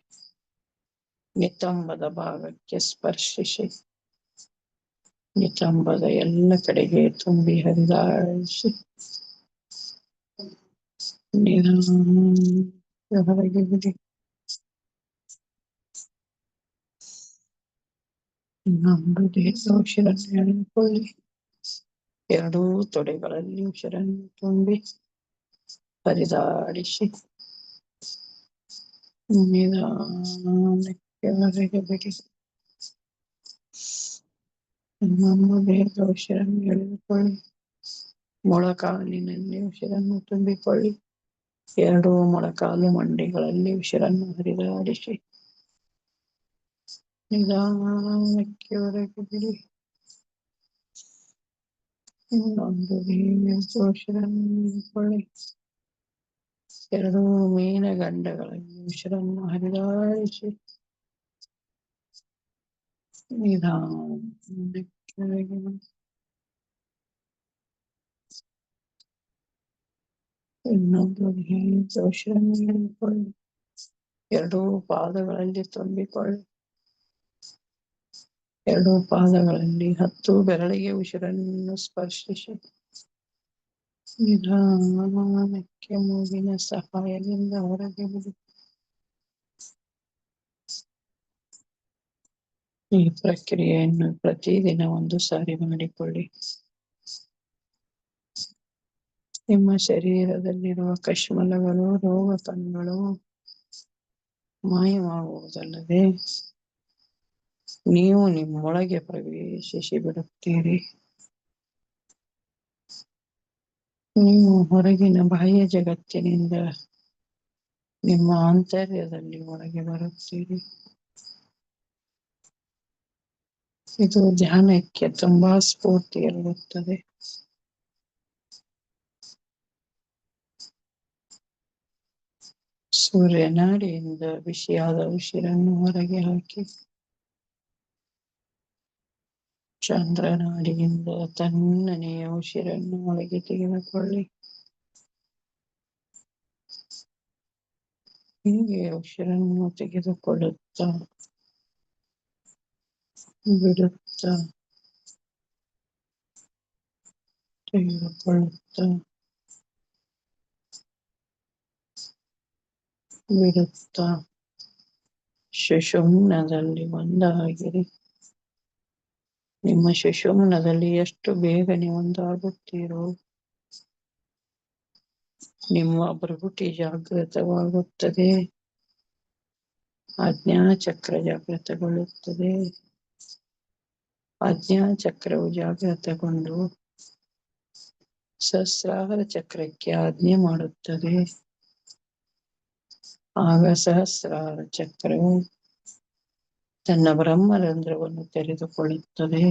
B: ನಿತಂಬದ ಭಾಗಕ್ಕೆ ಸ್ಪರ್ಶಿಸಿ. ನಿತಂಬದ ಎಲ್ಲ ಕಡೆಗೆ ತುಂಬಿ ಹರಿದಾಡಿಸಿ ನಿಧಾನ ಹೊರಗೆ ಬಿಡಿ. ಇನ್ನೊಂದು ದೀರ್ಘ ಉಸಿರನ್ನು ಎಳೆದುಕೊಳ್ಳಿ. ಎರಡೂ ತೊಡೆಗಳಲ್ಲಿ ಉಸಿರನ್ನು ತುಂಬಿ ಹರಿದಾಡಿಸಿ ನಿಧಾನಕ್ಕೆ ಹೊರಗೆ ಬಿಡಿ. ಇನ್ನೊಂದು ದೀರ್ಘ ಉಸಿರನ್ನು ಎಳೆದುಕೊಳ್ಳಿ. ಮೊಳಕಾಲಿನಲ್ಲಿ ಉಸಿರನ್ನು ತುಂಬಿಕೊಳ್ಳಿ. ಎರಡೂ ಮೊಳಕಾಲು ಮಂಡಿಗಳಲ್ಲಿ ಉಸಿರನ್ನು ಹರಿದಾಡಿಸಿ ನಿಧಾನಕ್ಕೆ ಹೊರಗೆ ಬಿಡಿ. ಇನ್ನೊಂದು ದೀರ್ಘ ಉಸಿರನ್ನು ಎಳೆದುಕೊಳ್ಳಿ. ಎರಡೂ ಮೀನಗಂಡಗಳಲ್ಲಿ ಉಸಿರನ್ನು ಹರಿದಾಡಿಸಿ ನಿಧಾನಕ್ಕೆ ಹೊರಗೆ ಬಿಡಿ. ಇನ್ನೊಂದು ದೀರ್ಘ ಉಸಿರನ್ನು ಎಳೆದುಕೊಳ್ಳಿ. ಎರಡೂ ಪಾದಗಳಲ್ಲಿ ತುಂಬಿಕೊಳ್ಳಿ. ಎರಡೂ ಪಾದಗಳಲ್ಲಿ 10 ಬೆರಳಿಗೆ ಉಸಿರನ್ನು ಸ್ಪರ್ಶಿಸಿ ನಿಧಾನಕ್ಕೆ ಮೂಗಿನ ಸಹಾಯದಿಂದ ಹೊರಗೆ ಬಿಡಿ. ಈ ಪ್ರಕ್ರಿಯೆಯನ್ನು ಪ್ರತಿದಿನ 1 ಸಾರಿ ಮಾಡಿಕೊಳ್ಳಿ. ನಿಮ್ಮ ಶರೀರದಲ್ಲಿರುವ ಕಶ್ಮಲಗಳು, ರೋಗ ಕಣಗಳು ಮಾಯವಾಗುವುದಲ್ಲದೆ ನೀವು ನಿಮ್ಮೊಳಗೆ ಪ್ರವೇಶಿಸಿ ಬಿಡುತ್ತೀರಿ. ನೀವು ಹೊರಗಿನ ಬಾಹ್ಯ ಜಗತ್ತಿನಿಂದ ನಿಮ್ಮ ಆಂತರ್ಯದಲ್ಲಿ ಒಳಗೆ ಬರುತ್ತೀರಿ. ಇದು ಧ್ಯಾನಕ್ಕೆ ತುಂಬಾ ಸ್ಫೂರ್ತಿಯಾಗುತ್ತದೆ. ಸೂರ್ಯನಾಡಿಯಿಂದ ಬಿಸಿಯಾದ ಉಸಿರನ್ನು ಹೊರಗೆ ಹಾಕಿ. ಚಂದ್ರನಾಡಿಯಿಂದ ತಣ್ಣನೆಯ ಉಸಿರನ್ನು ಒಳಗೆ ತೆಗೆದುಕೊಳ್ಳಿ. ಹೀಗೆ ಉಸಿರನ್ನು ತೆಗೆದುಕೊಳ್ಳುತ್ತಾ ಬಿಡುತ್ತಾ ತೆಗೆದುಕೊಳ್ಳುತ್ತಾ ಬಿಡುತ್ತಾ ಸುಷುಮ್ನದಲ್ಲಿ ಒಂದಾಗಿರಿ. ನಿಮ್ಮ ಸುಷುಮ್ನದಲ್ಲಿ ಎಷ್ಟು ಬೇಗನೆ ಒಂದಾಗುತ್ತೀರೋ ನಿಮ್ಮ ಭೃಗುಟಿ ಜಾಗೃತವಾಗುತ್ತದೆ. ಆಜ್ಞಾಚಕ್ರ ಜಾಗೃತಗೊಳ್ಳುತ್ತದೆ. ಆಜ್ಞಾಚಕ್ರವು ಜಾಗೃತಗೊಂಡು ಸಹಸ್ರಾರ ಚಕ್ರಕ್ಕೆ ಆಜ್ಞೆ ಮಾಡುತ್ತದೆ. ಆಗ ಸಹಸ್ರಾರ ಚಕ್ರವು ತನ್ನ ಬ್ರಹ್ಮರಂಧ್ರವನ್ನು ತೆರೆದುಕೊಳ್ಳುತ್ತದೆ.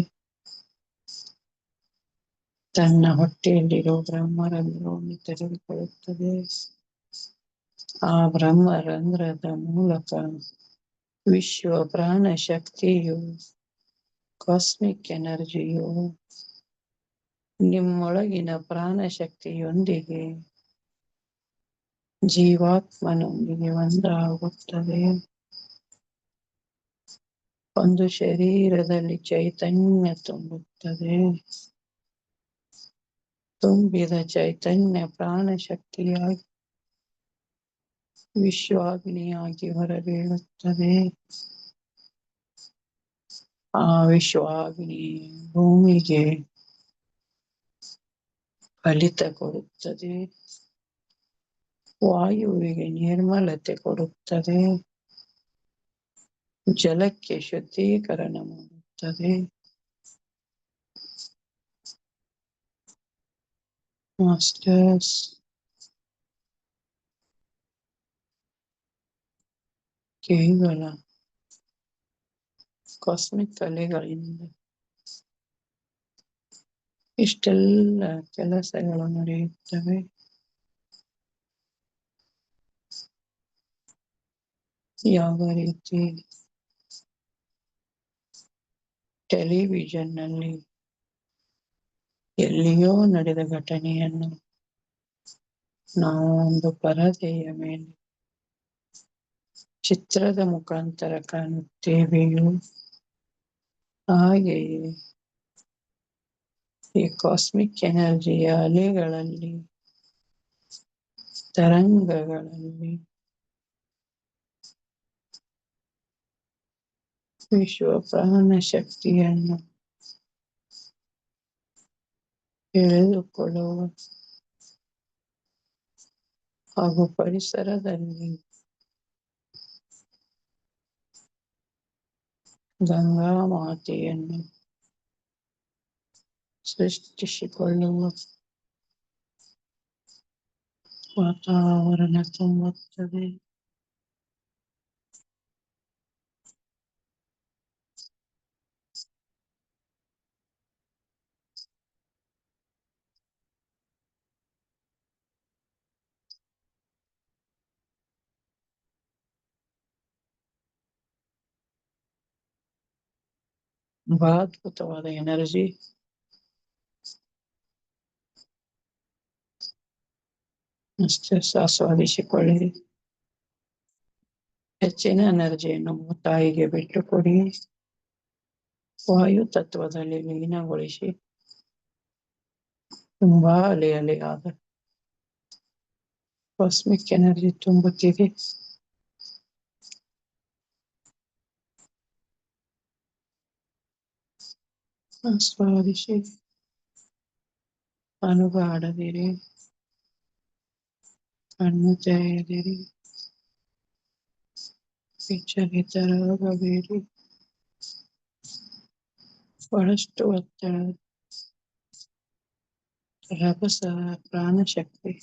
B: ತನ್ನ ಹೊಟ್ಟೆಯಲ್ಲಿರುವ ಬ್ರಹ್ಮರಂಧ್ರವನ್ನು ತೆರೆದುಕೊಳ್ಳುತ್ತದೆ. ಆ ಬ್ರಹ್ಮರಂಧ್ರದ ಮೂಲಕ ವಿಶ್ವ ಪ್ರಾಣ ಶಕ್ತಿಯು, ಕಾಸ್ಮಿಕ್ ಎನರ್ಜಿಯು ನಿಮ್ಮೊಳಗಿನ ಪ್ರಾಣ ಶಕ್ತಿಯೊಂದಿಗೆ ಜೀವಾತ್ಮನೊಂದಿಗೆ ಒಂದಾಗುತ್ತದೆ. ಒಂದು ಶರೀರದಲ್ಲಿ ಚೈತನ್ಯ ತುಂಬುತ್ತದೆ. ತುಂಬಿದ ಚೈತನ್ಯ ಪ್ರಾಣ ಶಕ್ತಿಯಾಗಿ ವಿಶ್ವಾಗ್ನಿಯಾಗಿ ಹೊರಬೀಳುತ್ತದೆ. ಆ ವಿಶ್ವಾಗ್ನಿ ಭೂಮಿಗೆ ಫಲಿತ ಕೊಡುತ್ತದೆ, ವಾಯುವಿಗೆ ನಿರ್ಮಲತೆ ಕೊಡುತ್ತದೆ, ಜಲಕ್ಕೆ ಶುದ್ಧೀಕರಣ ಮಾಡುತ್ತದೆ, ಮಾಸ್ಟರ್ಸ್ ಕೇವಲ ಕಾಸ್ಮಿಕ್ ಅಲೆಗಳಿಂದ ಇಷ್ಟೆಲ್ಲ ಕೆಲಸಗಳು ನಡೆಯುತ್ತವೆ. ಯಾವ ರೀತಿ ಟೆಲಿವಿಷನ್ ನಲ್ಲಿ ಎಲ್ಲಿಯೋ ನಡೆದ ಘಟನೆಯನ್ನು ನಾವು ಒಂದು ಪರದೆಯ ಮೇಲೆ ಚಿತ್ರದ ಮುಖಾಂತರ ಕಾಣುತ್ತೇವೆಯೋ ಹಾಗೆಯೇ ಈ ಕಾಸ್ಮಿಕ್ ಎನರ್ಜಿಯ ಅಲೆಗಳಲ್ಲಿ, ತರಂಗಗಳಲ್ಲಿ ವಿಶ್ವ ಪ್ರಾಣ ಶಕ್ತಿಯನ್ನು ತಿಳಿದುಕೊಳ್ಳುವ ಹಾಗೂ ಪರಿಸರದಲ್ಲಿ ಗಂಗಾ ಮಾತೆಯನ್ನು ಸೃಷ್ಟಿಸಿಕೊಳ್ಳುವ ವಾತಾವರಣ ತುಂಬುತ್ತದೆ. ಬಹಳ ಅದ್ಭುತವಾದ ಎನರ್ಜಿ. ಅಷ್ಟೇ ಆಸ್ವಾದಿಸಿಕೊಳ್ಳಿ. ಹೆಚ್ಚಿನ ಎನರ್ಜಿಯನ್ನು ತಾಯಿಗೆ ಬಿಟ್ಟುಕೊಡಿ. ವಾಯು ತತ್ವದಲ್ಲಿ ಲೀನಗೊಳಿಸಿ ತುಂಬಾ ಅಲೆಯಾದ ಕಾಸ್ಮಿಕ್ ಎನರ್ಜಿ ತುಂಬುತ್ತಿದೆ. ಆಸ್ವಾದಿಸಿ, ಅನುಗಾಡದಿರಿ, ಕಣ್ಣು ತೆರೆಯದಿರಿ, ವಿಚಲಿತರಾಗಬೇಡಿ. ಬಹಳಷ್ಟು ಒತ್ತಡ, ರಭಸ, ಪ್ರಾಣಶಕ್ತಿ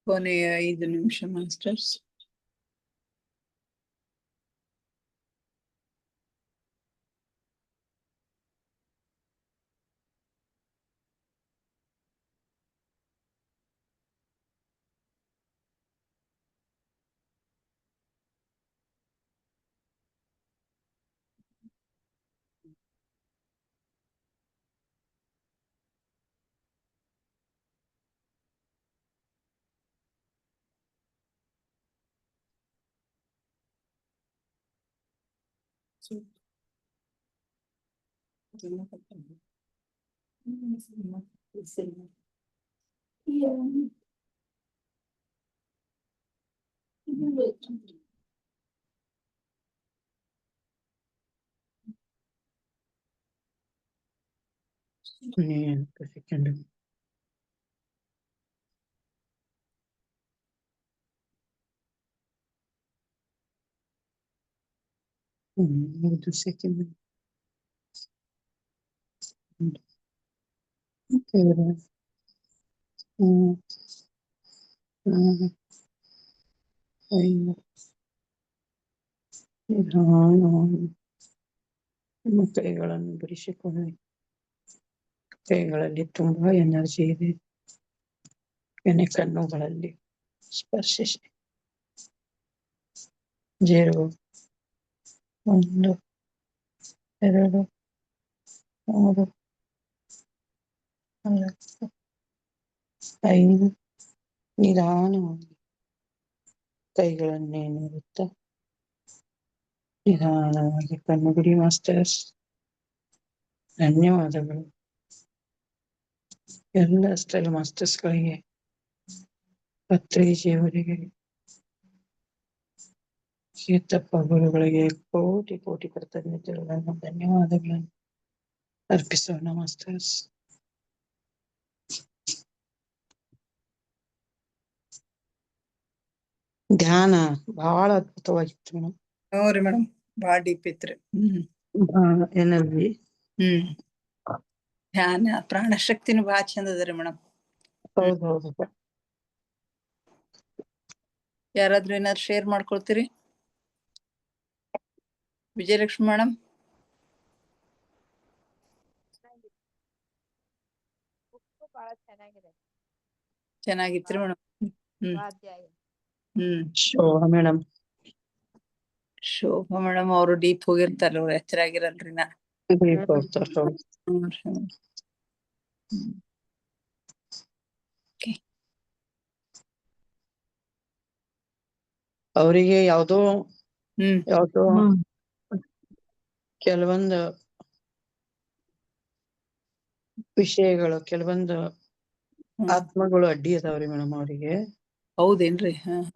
A: ಕೊನೆಯ 5 ನಿಮಿಷ ಮಾಸ್ಟರ್ಸ್.
B: ಸೆಕೆಂಡ್ ಇದು ಸೆಕೆಂಡ್ ನಿಮ್ಮ ಕೈಗಳನ್ನು ಬಿಡಿಸಿಕೊಳ್ಳಿ. ಕೈಗಳಲ್ಲಿ ತುಂಬಾ ಎನರ್ಜಿ ಇದೆ. ಕಣ್ಣುಗಳಲ್ಲಿ ಸ್ಪರ್ಶಿಸಿ. 0 1 2 3 4 5 ನಿಧಾನವಾಗಿ ಕೈಗಳನ್ನೇ ನೋಡುತ್ತಾ ನಿಧಾನವಾಗಿ ಕಣ್ಣು ಬಿಡಿ ಮಾಸ್ಟರ್ಸ್. ಧನ್ಯವಾದಗಳು ಎಲ್ಲ ಸ್ಟೈಲ್ ಮಾಸ್ಟರ್ಸ್ಗಳಿಗೆ, ಪತ್ರಿಜಿಯವರಿಗೆ, ಸೀತಪ್ಪ ಗುರುಗಳಿಗೆ ಕೋಟಿ ಕೋಟಿ ಕೃತಜ್ಞತೆಗಳನ್ನು, ಧನ್ಯವಾದಗಳನ್ನು ಅರ್ಪಿಸೋಣ ಮಾಸ್ಟರ್ಸ್. ಧ್ಯಾನ ಬಹಳ ಅದ್ಭುತವಾಗಿತ್ತು ಮೇಡಮ್.
A: ಹೌದ್ರಿ ಮೇಡಮ್, ಬಾಳ ಡೀಪ್ ಇತ್ರಿ.
B: ಎನರ್ಜಿ,
A: ಧ್ಯಾನ, ಪ್ರಾಣಶಕ್ತಿನೂ ಬಾಳ ಚಂದ ಅದರಿ ಮೇಡಮ್.
B: ಹೌದೌದು.
A: ಯಾರಾದ್ರೂ ಏನಾದ್ರು ಶೇರ್ ಮಾಡ್ಕೊಳ್ತೀರಿ? ವಿಜಯಲಕ್ಷ್ಮಿ ಮೇಡಮ್. ಚೆನ್ನಾಗಿತ್ರಿ madam.
B: Shobha madam.
A: Shobha madam ಅವರು ಡೀಪ್ ಹೋಗಿರ್ತಾರ, ಅವ್ರು ಎಚ್ಚರ ಆಗಿರಲ್ರಿ ನಾ.
B: ಅವರಿಗೆ ಯಾವ್ದೋ ಕೆಲವೊಂದು ವಿಷಯಗಳು, ಕೆಲವೊಂದು ಆತ್ಮಗಳು ಅಡ್ಡಿ ಅದಾವ್ರಿ ಮೇಡಮ್ ಅವರಿಗೆ.
A: ಹೌದೇನ್ರಿ?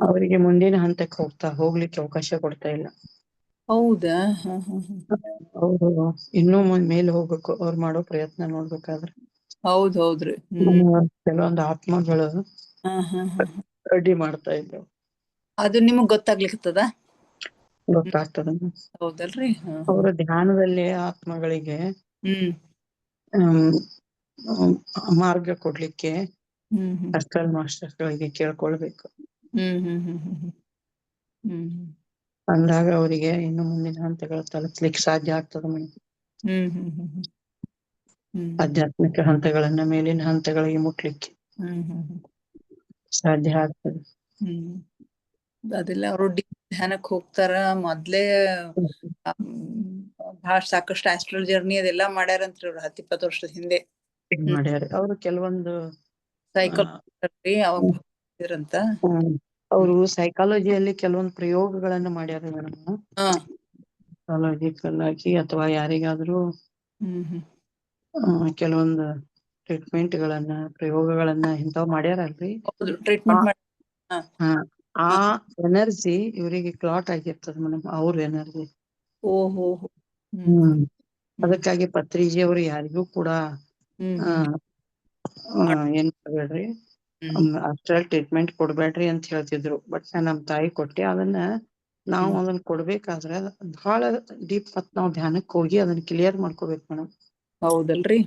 B: ಅವರಿಗೆ ಮುಂದಿನ ಹಂತಕ್ಕೆ ಹೋಗ್ಲಿಕ್ಕೆ ಅವಕಾಶ ಕೊಡ್ತಾ ಇಲ್ಲ.
A: ಹೌದಾ?
B: ಅವರು ಇನ್ನೂ ಮೇಲೆ ಹೋಗ್ಬೇಕು, ಅವ್ರು ಮಾಡೋ ಪ್ರಯತ್ನ ನೋಡ್ಬೇಕಾದ್ರೆ.
A: ಹೌದ್ರಿ.
B: ಕೆಲವೊಂದು ಆತ್ಮಗಳು ಅಡ್ಡಿ ಮಾಡ್ತಾ ಇದ್ದವು.
A: ಅದು ನಿಮಗ್ ಗೊತ್ತಾಗ್ಲಿಕ್ಕದ?
B: ಗೊತ್ತಾಗ್ತದ.
A: ಹೌದಲ್ರಿ?
B: ಅವರ ಧ್ಯಾನದಲ್ಲಿ ಆತ್ಮಗಳಿಗೆ ಮಾರ್ಗ ಕೊಡ್ಲಿಕ್ಕೆ ಅಸ್ಟ್ರಲ್ ಮಾಸ್ಟರ್ಗಳಿಗೆ ಕೇಳ್ಕೊಳ್ಬೇಕು. ಅಂದಾಗ ಅವರಿಗೆ ಇನ್ನು ಮುಂದಿನ ಹಂತಗಳು ತಲುಪಲಿಕ್ಕೆ ಸಾಧ್ಯ ಆಗ್ತದ ಮೇಡಮ್. ಆಧ್ಯಾತ್ಮಿಕ ಹಂತಗಳನ್ನ, ಮೇಲಿನ ಹಂತಗಳಿಗೆ ಮುಟ್ಲಿಕ್ಕೆ ಸಾಧ್ಯ ಆಗ್ತದೆ.
A: ಅದೆಲ್ಲ ಅವರು ಧ್ಯಾನಕ್ಕೆ ಹೋಗ್ತಾರ. ಮೊದ್ಲೇ ಬಹಳ ಸಾಕಷ್ಟು ಆಸ್ಟ್ರಲ್ ಜರ್ನಿ ಅದೆಲ್ಲಾ ಮಾಡ್ಯಾರಂತ್ರಿ ಅವ್ರು 10-20 ವರ್ಷದ ಹಿಂದೆ
B: ಮಾಡ್ಯಾರ. ಅವರು ಕೆಲವೊಂದು
A: ಸೈಕಾಲಜಿರಂತ
B: ಅವರು ಸೈಕಾಲಜಿಯಲ್ಲಿ ಕೆಲವೊಂದು ಪ್ರಯೋಗಗಳನ್ನ ಮಾಡ್ಯಾರ ಮೇಡಮ್. ಸೈಕಾಲಜಿಕಲ್ ಆಗಿ ಅಥವಾ ಯಾರಿಗಾದ್ರೂ ಕೆಲವೊಂದು ಟ್ರೀಟ್ಮೆಂಟ್ ಗಳನ್ನ, ಪ್ರಯೋಗಗಳನ್ನ ಇಂಥವ್ ಮಾಡ್ಯಾರಲ್ರಿ.
A: ಟ್ರೀಟ್ಮೆಂಟ್
B: ಆ ಎನರ್ಜಿ ಇವರಿಗೆ ಕ್ಲಾಟ್ ಆಗಿರ್ತದ ಮೇಡಮ್, ಅವ್ರ ಎನರ್ಜಿ. ಅದಕ್ಕಾಗಿ ಪತ್ರಿಜಿ ಅವರು ಯಾರಿಗೂ ಕೂಡ ಏನ್ ಮಾಡ್ಬೇಡ್ರಿ, ಅಸ್ಟ್ರಲ್ ಟ್ರೀಟ್ಮೆಂಟ್ ಕೊಡ್ಬೇಡ್ರಿ ಅಂತ ಹೇಳ್ತಿದ್ರು. ಬಟ್ ನಮ್ ತಾಯಿ ಕೊಟ್ಟೆ ಅದನ್ನ ನಾವು ಅದನ್ನ ಕೊಡ್ಬೇಕಾದ್ರೆ ಬಹಳ ಡೀಪ್ ಮತ್ ನಾವ್ ಧ್ಯಾನಕ್ಕೆ ಹೋಗಿ ಅದನ್ನ ಕ್ಲಿಯರ್ ಮಾಡ್ಕೋಬೇಕು ಮೇಡಮ್.
A: ಹೌದಲ್ರಿ?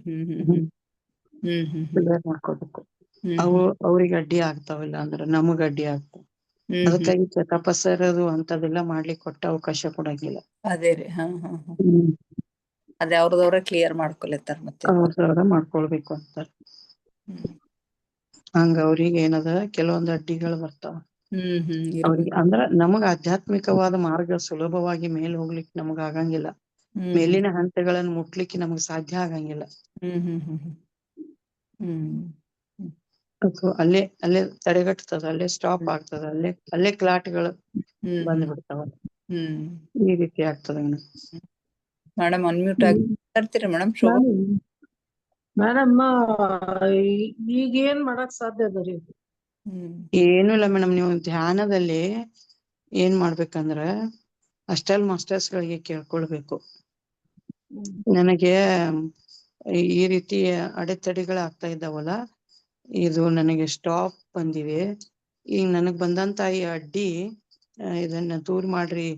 B: ಕ್ಲಿಯರ್ ಮಾಡ್ಕೋಬೇಕು. ಅವು ಅವ್ರಿಗೆ ಅಡ್ಡಿ ಆಗ್ತಾವಿಲ್ಲ ಅಂದ್ರ ನಮಗ್ ಅಡ್ಡಿ ಆಗ್ತಾವ. ಅದಕ್ಕಾಗಿ ತಪಸ್ಸರದು ಅಂತದೆಲ್ಲ ಮಾಡ್ಲಿಕ್ಕೆ ಕೊಟ್ಟ ಅವಕಾಶ ಕೊಡಂಗಿಲ್ಲ.
A: ಅದೇ ರೀ. ಅದೇ ಅವ್ರದವ್ರ ಕ್ಲಿಯರ್ ಮಾಡ್ಕೊಳತ್ತಾರ ಮತ್ತೆ.
B: ಅವ್ರದವ್ರ ಮಾಡ್ಕೊಳ್ಬೇಕು ಅಂತಾರ. ಹಂಗ ಅವ್ರಿಗೆ ಏನದ ಕೆಲವೊಂದ್ ಅಡ್ಡಿಗಳು ಬರ್ತಾವ. ಅವ್ರಿಗೆ ಅಂದ್ರ ನಮಗ್ ಆಧ್ಯಾತ್ಮಿಕವಾದ ಮಾರ್ಗ ಸುಲಭವಾಗಿ ಮೇಲೆ ಹೋಗ್ಲಿಕ್ಕೆ ನಮಗ ಆಗಂಗಿಲ್ಲ. ಮೇಲಿನ ಹಂತಗಳನ್ನ ಮುಟ್ಲಿಕ್ಕೆ ನಮಗ್ ಸಾಧ್ಯ ಆಗಂಗಿಲ್ಲ. ಅಲ್ಲೇ ತಡೆಗಟ್ತದ, ಅಲ್ಲೇ ಸ್ಟಾಪ್ ಆಗ್ತದ, ಅಲ್ಲೇ ಕ್ಲಾಟ್ಗಳು ಬಂದ್ಬಿಡ್ತಾವ. ಈ ರೀತಿ ಆಗ್ತದ.
A: ಮೇಡಮ್ ಅನ್ಮ್ಯೂಟ್ ಆಗ್ತೀರಾ ಮೇಡಮ್? ಶೋಭಾ
C: ಮೇಡಮ್ ಈಗ ಏನ್ ಮಾಡಕ್ ಸಾಧ್ಯ ಅದರಿ?
B: ಏನು ಇಲ್ಲ ಮೇಡಮ್, ನೀವು ಧ್ಯಾನದಲ್ಲಿ ಏನ್ ಮಾಡ್ಬೇಕಂದ್ರ ಅಸ್ಟಲ್ ಮಾಸ್ಟರ್ಸ್ ಗಳಿಗೆ ಕೇಳ್ಕೊಳ್ಬೇಕು. ನನಗೆ ಈ ರೀತಿ ಅಡೆತಡೆಗಳು ಆಗ್ತಾ ಇದ್ದಾವಲ್ಲ, ಇದು ನನಗೆ ಸ್ಟಾಪ್ ಬಂದಿವೆ. ಈಗ ನನಗ್ ಬಂದಂತ ಈ ಅಡ್ಡಿ ಇದನ್ನ ದೂರ ಮಾಡ್ರಿ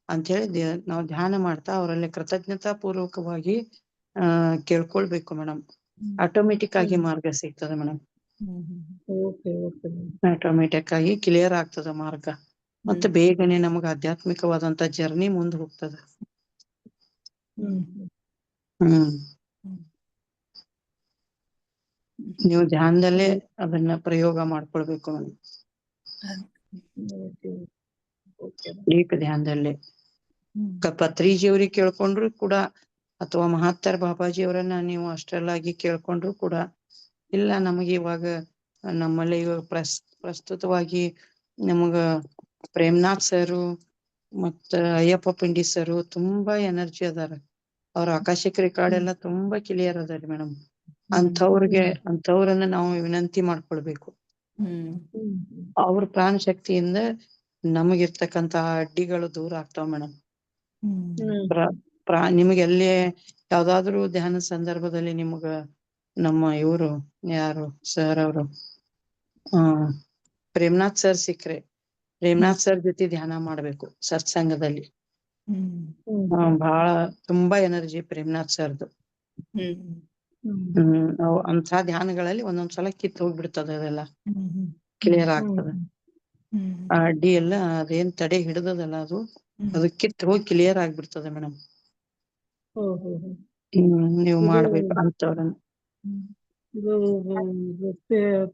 B: ಅಂತ ಹೇಳಿ ನಾವು ಧ್ಯಾನ ಮಾಡ್ತಾ ಅವರಲ್ಲಿ ಕೃತಜ್ಞತಾ ಪೂರ್ವಕವಾಗಿ ಕೇಳ್ಕೊಳ್ಬೇಕು ಮೇಡಮ್. ಆಟೋಮೆಟಿಕ್ ಆಗಿ ಮಾರ್ಗ ಸಿಗ್ತದೆ ಮೇಡಮ್. ಆಟೋಮೆಟಿಕ್ ಆಗಿ ಕ್ಲಿಯರ್ ಆಗ್ತದ ಮಾರ್ಗ. ಮತ್ತೆ ಬೇಗನೆ ನಮಗ ಆಧ್ಯಾತ್ಮಿಕವಾದಂತ ಜರ್ನಿ ಮುಂದ್ ಹೋಗ್ತದ. ನೀವು ಧ್ಯಾನದಲ್ಲೇ ಅದನ್ನ ಪ್ರಯೋಗ ಮಾಡ್ಕೊಳ್ಬೇಕು ಮೇಡಮ್. ಏಕ ಧ್ಯಾನದಲ್ಲೇ ಪತ್ರಿಜಿಯವ್ರಿಗೆ ಕೇಳ್ಕೊಂಡ್ರು ಕೂಡ, ಅಥವಾ ಮಹಾತ್ತರ ಬಾಬಾಜಿ ಅವರನ್ನ ನೀವು ಅಷ್ಟೆಲ್ಲ ಆಗಿ ಕೇಳ್ಕೊಂಡ್ರು ಕೂಡ, ಇಲ್ಲ ನಮಗೆ ಇವಾಗ ನಮ್ಮಲ್ಲಿ ಇವಾಗ ಪ್ರಸ್ತುತವಾಗಿ ನಮಗ ಪ್ರೇಮ್ನಾಥ್ ಸರು ಮತ್ತ ಅಯ್ಯಪ್ಪ ಪಿಂಡಿ ಸರು ತುಂಬಾ ಎನರ್ಜಿ ಅದಾರ. ಅವ್ರ ಆಕಾಶಿಕ ರೆಕಾರ್ಡ್ ಎಲ್ಲ ತುಂಬಾ ಕ್ಲಿಯರ್ ಅದ ರೀ ಮೇಡಮ್. ಅಂಥವ್ರನ್ನ ನಾವು ವಿನಂತಿ ಮಾಡ್ಕೊಳ್ಬೇಕು. ಅವ್ರ ಪ್ರಾಣ ಶಕ್ತಿಯಿಂದ ನಮಗಿರ್ತಕ್ಕಂತ ಅಡ್ಡಿಗಳು ದೂರ ಆಗ್ತಾವ ಮೇಡಮ್. ನಿಮ್ಗೆ ಎಲ್ಲೇ ಯಾವ್ದಾದ್ರು ಧ್ಯಾನ ಸಂದರ್ಭದಲ್ಲಿ ನಿಮ್ಗ ನಮ್ಮ ಇವರು ಯಾರು ಸರ್ ಅವರು ಪ್ರೇಮ್ನಾಥ್ ಸರ್ ಸಿಕ್ಕ್ರೆ, ಪ್ರೇಮ್ನಾಥ್ ಸರ್ ಜೊತೆ ಧ್ಯಾನ ಮಾಡ್ಬೇಕು ಸತ್ಸಂಗದಲ್ಲಿ. ಬಹಳ ತುಂಬಾ ಎನರ್ಜಿ ಪ್ರೇಮ್ನಾಥ್ ಸರ್ದು. ಅಂಥ ಧ್ಯಾನಗಳಲ್ಲಿ ಒಂದೊಂದ್ಸಲ ಕಿತ್ತು ಹೋಗ್ಬಿಡ್ತದೆ, ಅದೆಲ್ಲ ಕ್ಲಿಯರ್ ಆಗ್ತದೆ. ಆ ಅಡ್ಡಿ ಎಲ್ಲ ಅದೇನ್ ತಡೆ ಹಿಡಿದದಲ್ಲ ಅದು ಕಿತ್ತು ಹೋಗಿ ಕ್ಲಿಯರ್ ಆಗ್ಬಿಡ್ತದೆ ಮೇಡಮ್. ನೀವು ಮಾಡ್ಬೇಕು ಅಂತವ್ರನ್ನ.
C: ಇದು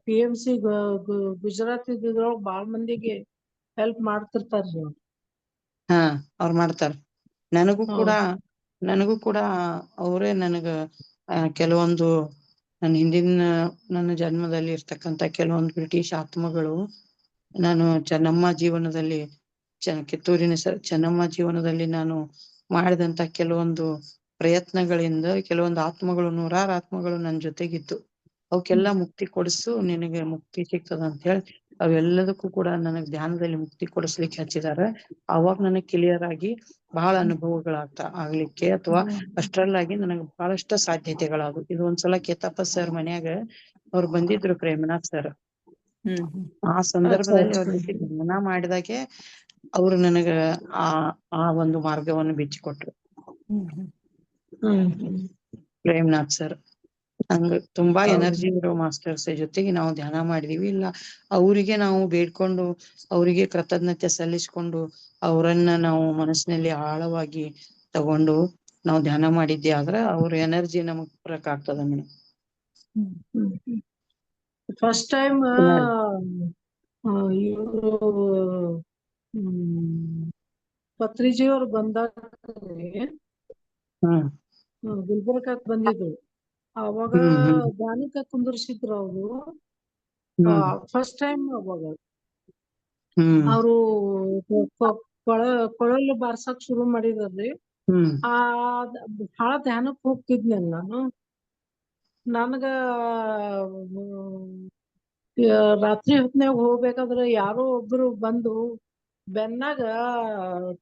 C: PMC ಗುಜರಾತ್ ಇದ್ರೊಳಗ ಬಾಳ್ ಮಂದಿಗೆ ಹೆಲ್ಪ್ ಮಾಡ್ತಿರ್ತಾರ್ರಿ.
B: ಅವ್ರು ಮಾಡ್ತಾರ. ನನಗೂ ಕೂಡ ಅವರೇ ನನಗ ಕೆಲವೊಂದು ನನ್ನ ಜನ್ಮದಲ್ಲಿ ಇರ್ತಕ್ಕಂತ ಕೆಲವೊಂದು ಬ್ರಿಟಿಷ್ ಆತ್ಮಗಳು, ನಾನು ಚೆನ್ನಮ್ಮ ಜೀವನದಲ್ಲಿ ಕಿತ್ತೂರಿನ ಚೆನ್ನಮ್ಮ ಜೀವನದಲ್ಲಿ ನಾನು ಮಾಡಿದಂತ ಕೆಲವೊಂದು ಪ್ರಯತ್ನಗಳಿಂದ ಕೆಲವೊಂದು ಆತ್ಮಗಳು, 100 ಆತ್ಮಗಳು ನನ್ನ ಜೊತೆಗಿತ್ತು. ಅವಕ್ಕೆಲ್ಲ ಮುಕ್ತಿ ಕೊಡಿಸು, ನಿನಗೆ ಮುಕ್ತಿ ಸಿಗ್ತದ ಅಂತ ಹೇಳಿ ಅವೆಲ್ಲದಕ್ಕೂ ಕೂಡ ನನಗ್ ಧ್ಯಾನದಲ್ಲಿ ಮುಕ್ತಿ ಕೊಡಿಸ್ಲಿಕ್ಕೆ ಹಚ್ಚಿದಾರೆ. ಅವಾಗ ನನಗ್ ಕ್ಲಿಯರ್ ಆಗಿ ಬಹಳ ಅನುಭವಗಳಾಗ್ಲಿಕ್ಕೆ ಅಥವಾ ಅಷ್ಟ್ರಲ್ಲಾಗಿ ನನಗೆ ಬಹಳಷ್ಟು ಸಾಧ್ಯತೆಗಳಾದವು. ಇದು ಒಂದ್ಸಲ ಕೇತಪ್ಪ ಸರ್ ಮನ್ಯಾಗ ಅವ್ರು ಬಂದಿದ್ರು, ಪ್ರೇಮನಾಥ್ ಸರ್. ಆ ಸಂದರ್ಭದಲ್ಲಿ ಅವ್ರ ಜೊತೆ ಧ್ಯಾನ ಮಾಡಿದಾಗೆ ಅವ್ರು ನನಗ ಆ ಒಂದು ಮಾರ್ಗವನ್ನು ಬಿಚ್ಚಿಕೊಟ್ರು, ಪ್ರೇಮ್ನಾಥ್ ಸರ್. ಹಂಗ ತುಂಬಾ ಎನರ್ಜಿ ಇರೋ ಮಾಸ್ಟರ್ಸ್ ಜೊತೆಗೆ ನಾವು ಧ್ಯಾನ ಮಾಡಿದೀವಿ. ಇಲ್ಲ ಅವರಿಗೆ ನಾವು ಬೇಡ್ಕೊಂಡು, ಅವರಿಗೆ ಕೃತಜ್ಞತೆ ಸಲ್ಲಿಸ್ಕೊಂಡು, ಅವರನ್ನ ನಾವು ಮನಸ್ಸಿನಲ್ಲಿ ಆಳವಾಗಿ ತಗೊಂಡು ನಾವು ಧ್ಯಾನ ಮಾಡಿದ್ದೆ ಆದ್ರ ಅವ್ರ ಎನರ್ಜಿ ನಮಗ್ ಬರಕ್ ಆಗ್ತದ ಮೇಡಮ್.
C: ಫಸ್ಟ್ ಟೈಮ್ ಇವರು ಪತ್ರಿಜಿಯವ್ರು ಬಂದಾಗ ಗುಲ್ಬರ್ಗಕ್ ಬಂದಿದ್ರು. ಅವಾಗ ಧ್ಯಾನಕ್ಕ ಕುಂದರ್ಸಿದ್ರು ಅವರು. ಫಸ್ಟ್ ಟೈಮ್ ಅವಾಗ ಅವರು ಕೊಳಲು ಬಾರ್ಸಕ್ ಶುರು ಮಾಡಿದ್ರಿ. ಬಹಳ ಧ್ಯಾನಕ್ ಹೋಗ್ತಿದ್ನಲ್ಲ ನಾನು. ನನಗ ರಾತ್ರಿ ಹೊತ್ನ್ಯಾಗ ಹೋಗ್ಬೇಕಾದ್ರೆ ಯಾರೋ ಒಬ್ರು ಬಂದು ಬೆನ್ನಾಗ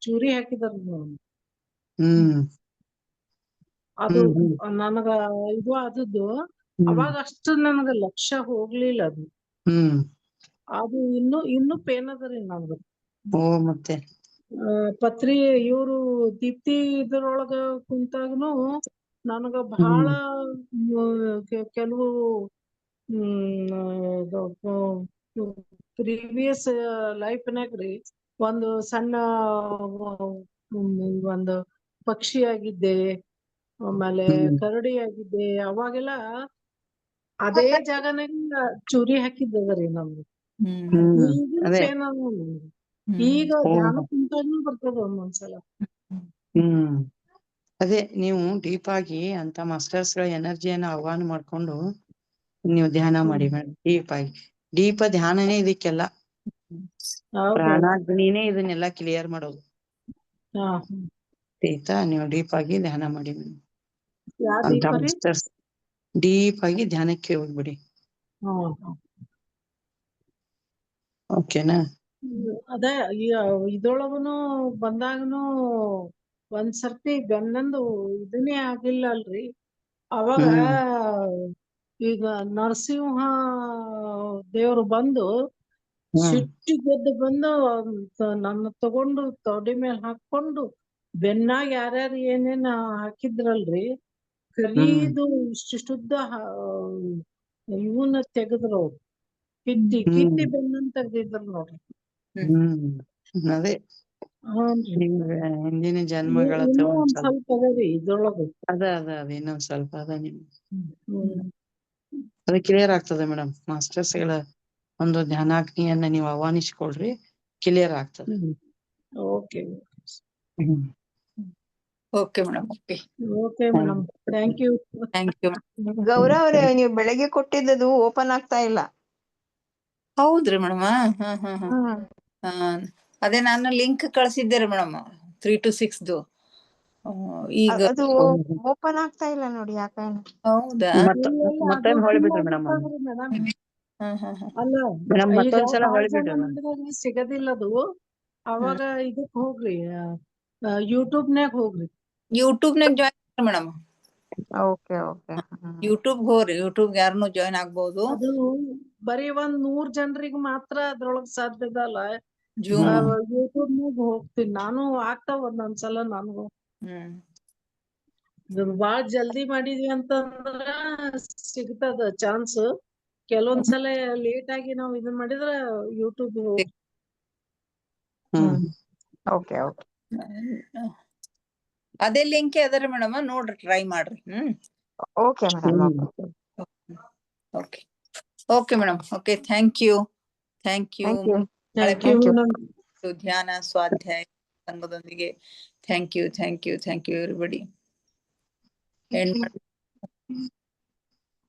C: ಚೂರಿ ಹಾಕಿದಾರ. ಅದು ನನಗ ಇದು ಆದದ್ದು ಅವಾಗ ಅಷ್ಟು ನನಗ ಲಕ್ಷ್ಯ ಹೋಗ್ಲಿಲ್ಲ ಅದು. ಅದು ಇನ್ನು ಪೇನ್ ಅದರಿ ನಮ್ದು.
B: ಮತ್ತೆ
C: ಪತ್ರಿ ಇವ್ರು ದೀಪ್ತಿ ಇದ್ರೊಳಗ ಕುಂತಾಗನು ನನಗ ಬಹಳ ಕೆಲವು ಪ್ರೀವಿಯಸ್ ಲೈಫ್ನಾಗ್ರಿ ಒಂದು ಸಣ್ಣ ಒಂದು ಪಕ್ಷಿ ಆಗಿದ್ದೆ, ಆಮೇಲೆ ಕರಡಿ ಆಗಿದ್ದೆ. ಅವಾಗೆಲ್ಲ ಅದೇ ಜಾಗನಾಗ ಚೂರಿ ಹಾಕಿದ್ದದ್ರಿ ನಮ್ಗೆ. ಈಗಿನ
B: ಅದೇ.
C: ಪೇನ್ ಈಗ ಧ್ಯಾನ ಕುಂತಾನು ಬರ್ತದ ಒಂದೊಂದ್ಸಲ.
B: ಅದೇ ನೀವು ಡೀಪ್ ಆಗಿ ಅಂತ ಮಾಸ್ಟರ್ಸ್ ಗಳ ಎನರ್ಜಿಯನ್ನ ಆಹ್ವಾನ ಮಾಡ್ಕೊಂಡು ನೀವು ಧ್ಯಾನ ಮಾಡಿ ಮೇಡಮ್. ಡೀಪ್ ಧ್ಯಾನನೇ ಇದಕ್ಕೆಲ್ಲ. ಪ್ರಾಣಾಗ್ನಿನೇ ಇದನ್ನೆಲ್ಲ ಕ್ಲಿಯರ್ ಮಾಡೋದು. ಆಯ್ತಾ? ನೀವು ಡೀಪ್ ಆಗಿ ಧ್ಯಾನ ಮಾಡಿ ಮೇಡಮ್. ಅಂತ ಮಾಸ್ಟರ್ಸ್ ಡೀಪ್ ಆಗಿ ಧ್ಯಾನಕ್ಕೆ ಹೋಗ್ಬಿಡಿ. ಓಕೆನಾ?
C: ಅದೇ ಇದ್ರೊಳಗನು ಬಂದಾಗನು ಒಂದ್ ಸರ್ತಿ ಬೆನ್ನಂದು ಇದನ್ನೇ ಆಗಿಲ್ಲ ಅಲ್ರಿ. ಅವಾಗ ಈಗ ನರಸಿಂಹ ದೇವ್ರು ಬಂದು ಸಿಟ್ಟಿಗೆದ್ದು ಬಂದು ನನ್ನ ತಗೊಂಡು ತೊಡೆ ಮೇಲೆ ಹಾಕೊಂಡು ಬೆನ್ನಾಗ ಯಾರ್ಯಾರು ಏನೇನ್ ಹಾಕಿದ್ರಲ್ರಿ, ಕರೀದು ಇಷ್ಟಿಷ್ಟುದ್ದ ಇವನ್ನ ತೆಗದ್ರು ಅವ್ರು. ಕಿತ್ತಿ ಬೆನ್ನನ್ ತೆಗ್ದಿದ್ರು ನೋಡ್ರಿ.
B: ಅದೇ ಹಿಂದಿನ ಜನ್ಮಗಳ
C: ಇನ್ನೂ ಒಂದ್ ಸ್ವಲ್ಪ ಅದರಿ ಇದ್ರೊಳಗ.
B: ಅದ ಇನ್ನೊಂದ್ ಸ್ವಲ್ಪ ಅದ ನಿಮ್ ಅದು ಕ್ಲಿಯರ್ ಆಗ್ತದೆ ಮೇಡಮ್. ಮಾಸ್ಟರ್ಸ್ ಗಳ ಒಂದು ಧ್ಯಾನಾಗ್ನಿಯನ್ನ ನೀವು ಆಹ್ವಾನಿಸ್ಕೊಳ್ರಿ, ಕ್ಲಿಯರ್ ಆಗ್ತದೆ.
C: Okay
A: okay madam.
C: Okay madam, thank you.
D: Gaurav ಅವ್ರೆ, ನೀವು ಬೆಳಗ್ಗೆ ಕೊಟ್ಟಿದ್ದದು ಓಪನ್ ಆಗ್ತಾ ಇಲ್ಲ.
A: ಹೌದ್ರಿ ಮೇಡಮ್. ಅದೇ ನಾನು ಲಿಂಕ್ ಕಳ್ಸಿದ್ದೆ ರೀ ಮೇಡಮ್ 3 to 6. ಈಗ
D: ಅದು ಓಪನ್ ಆಗ್ತಾ ಇಲ್ಲ ನೋಡಿ, ಯಾಕೆ?
A: ಹೌದಾ?
B: ಮತ್ತೆ ಹೊಳಿ ಬಿಡ್ರಿ ಮೇಡಮ್.
C: ಅಲ್ಲ,
B: ಮತ್ತೊಂದ್ಸಲ ಹೊಳಿ ಬಿಡ್ರಿ.
C: ಸಿಗದಿಲ್ಲ ಅದು. ಅವಾಗ ಇದಕ್ ಹೋಗ್ರಿ, ಯೂಟ್ಯೂಬ್ನಾಗ ಹೋಗ್ರಿ.
A: ಯೂಟ್ಯೂಬ್ನಾಗ ಜಾಯಿನ್ ಮೇಡಮ್.
D: ಓಕೆ
A: ಯೂಟ್ಯೂಬ್ ಹೋಗ್ರಿ. ಯೂಟ್ಯೂಬ್ ಯಾರನ್ನು ಜಾಯಿನ್ ಆಗ್ಬಹುದು.
C: ಅದು ಬರೀ 100 ಜನರಿಗೆ ಮಾತ್ರ ಅದ್ರೊಳಗ್ ಸಾಧ್ಯದ ಅಲ್ಲ. ಯೂಟ್ಯೂಬ್ನಾಗ ಹೋಗ್ತೀನಿ ನಾನು, ಆಗ್ತಾವ ಒಂದೊಂದ್ಸಲ ನನಗೂ. ಬಾಳ ಜಲ್ದಿ ಮಾಡಿದ್ವಿ ಅಂತಂದ್ರ ಸಿಗ್ತದ ಚಾನ್ಸ್. ಕೆಲವೊಂದ್ಸಲ ಲೇಟ್ ಆಗಿ ನಾವ್ ಇದನ್ ಮಾಡಿದ್ರ ಯೂಟ್ಯೂಬ್
D: ಓಕೆ
A: ಅದೇ ಲಿಂಕ್ ಅದರಿ ಮೇಡಮ್, ನೋಡ್ರಿ, ಟ್ರೈ ಮಾಡ್ರಿ.
D: Okay madam.
A: Okay madam. Okay, thank you. ಧ್ಯಾನ ಸ್ವಾಧ್ಯಾಯ ಸಂಘದೊಂದಿಗೆ ಥ್ಯಾಂಕ್ ಯು ಎವ್ರಿಬಡಿ.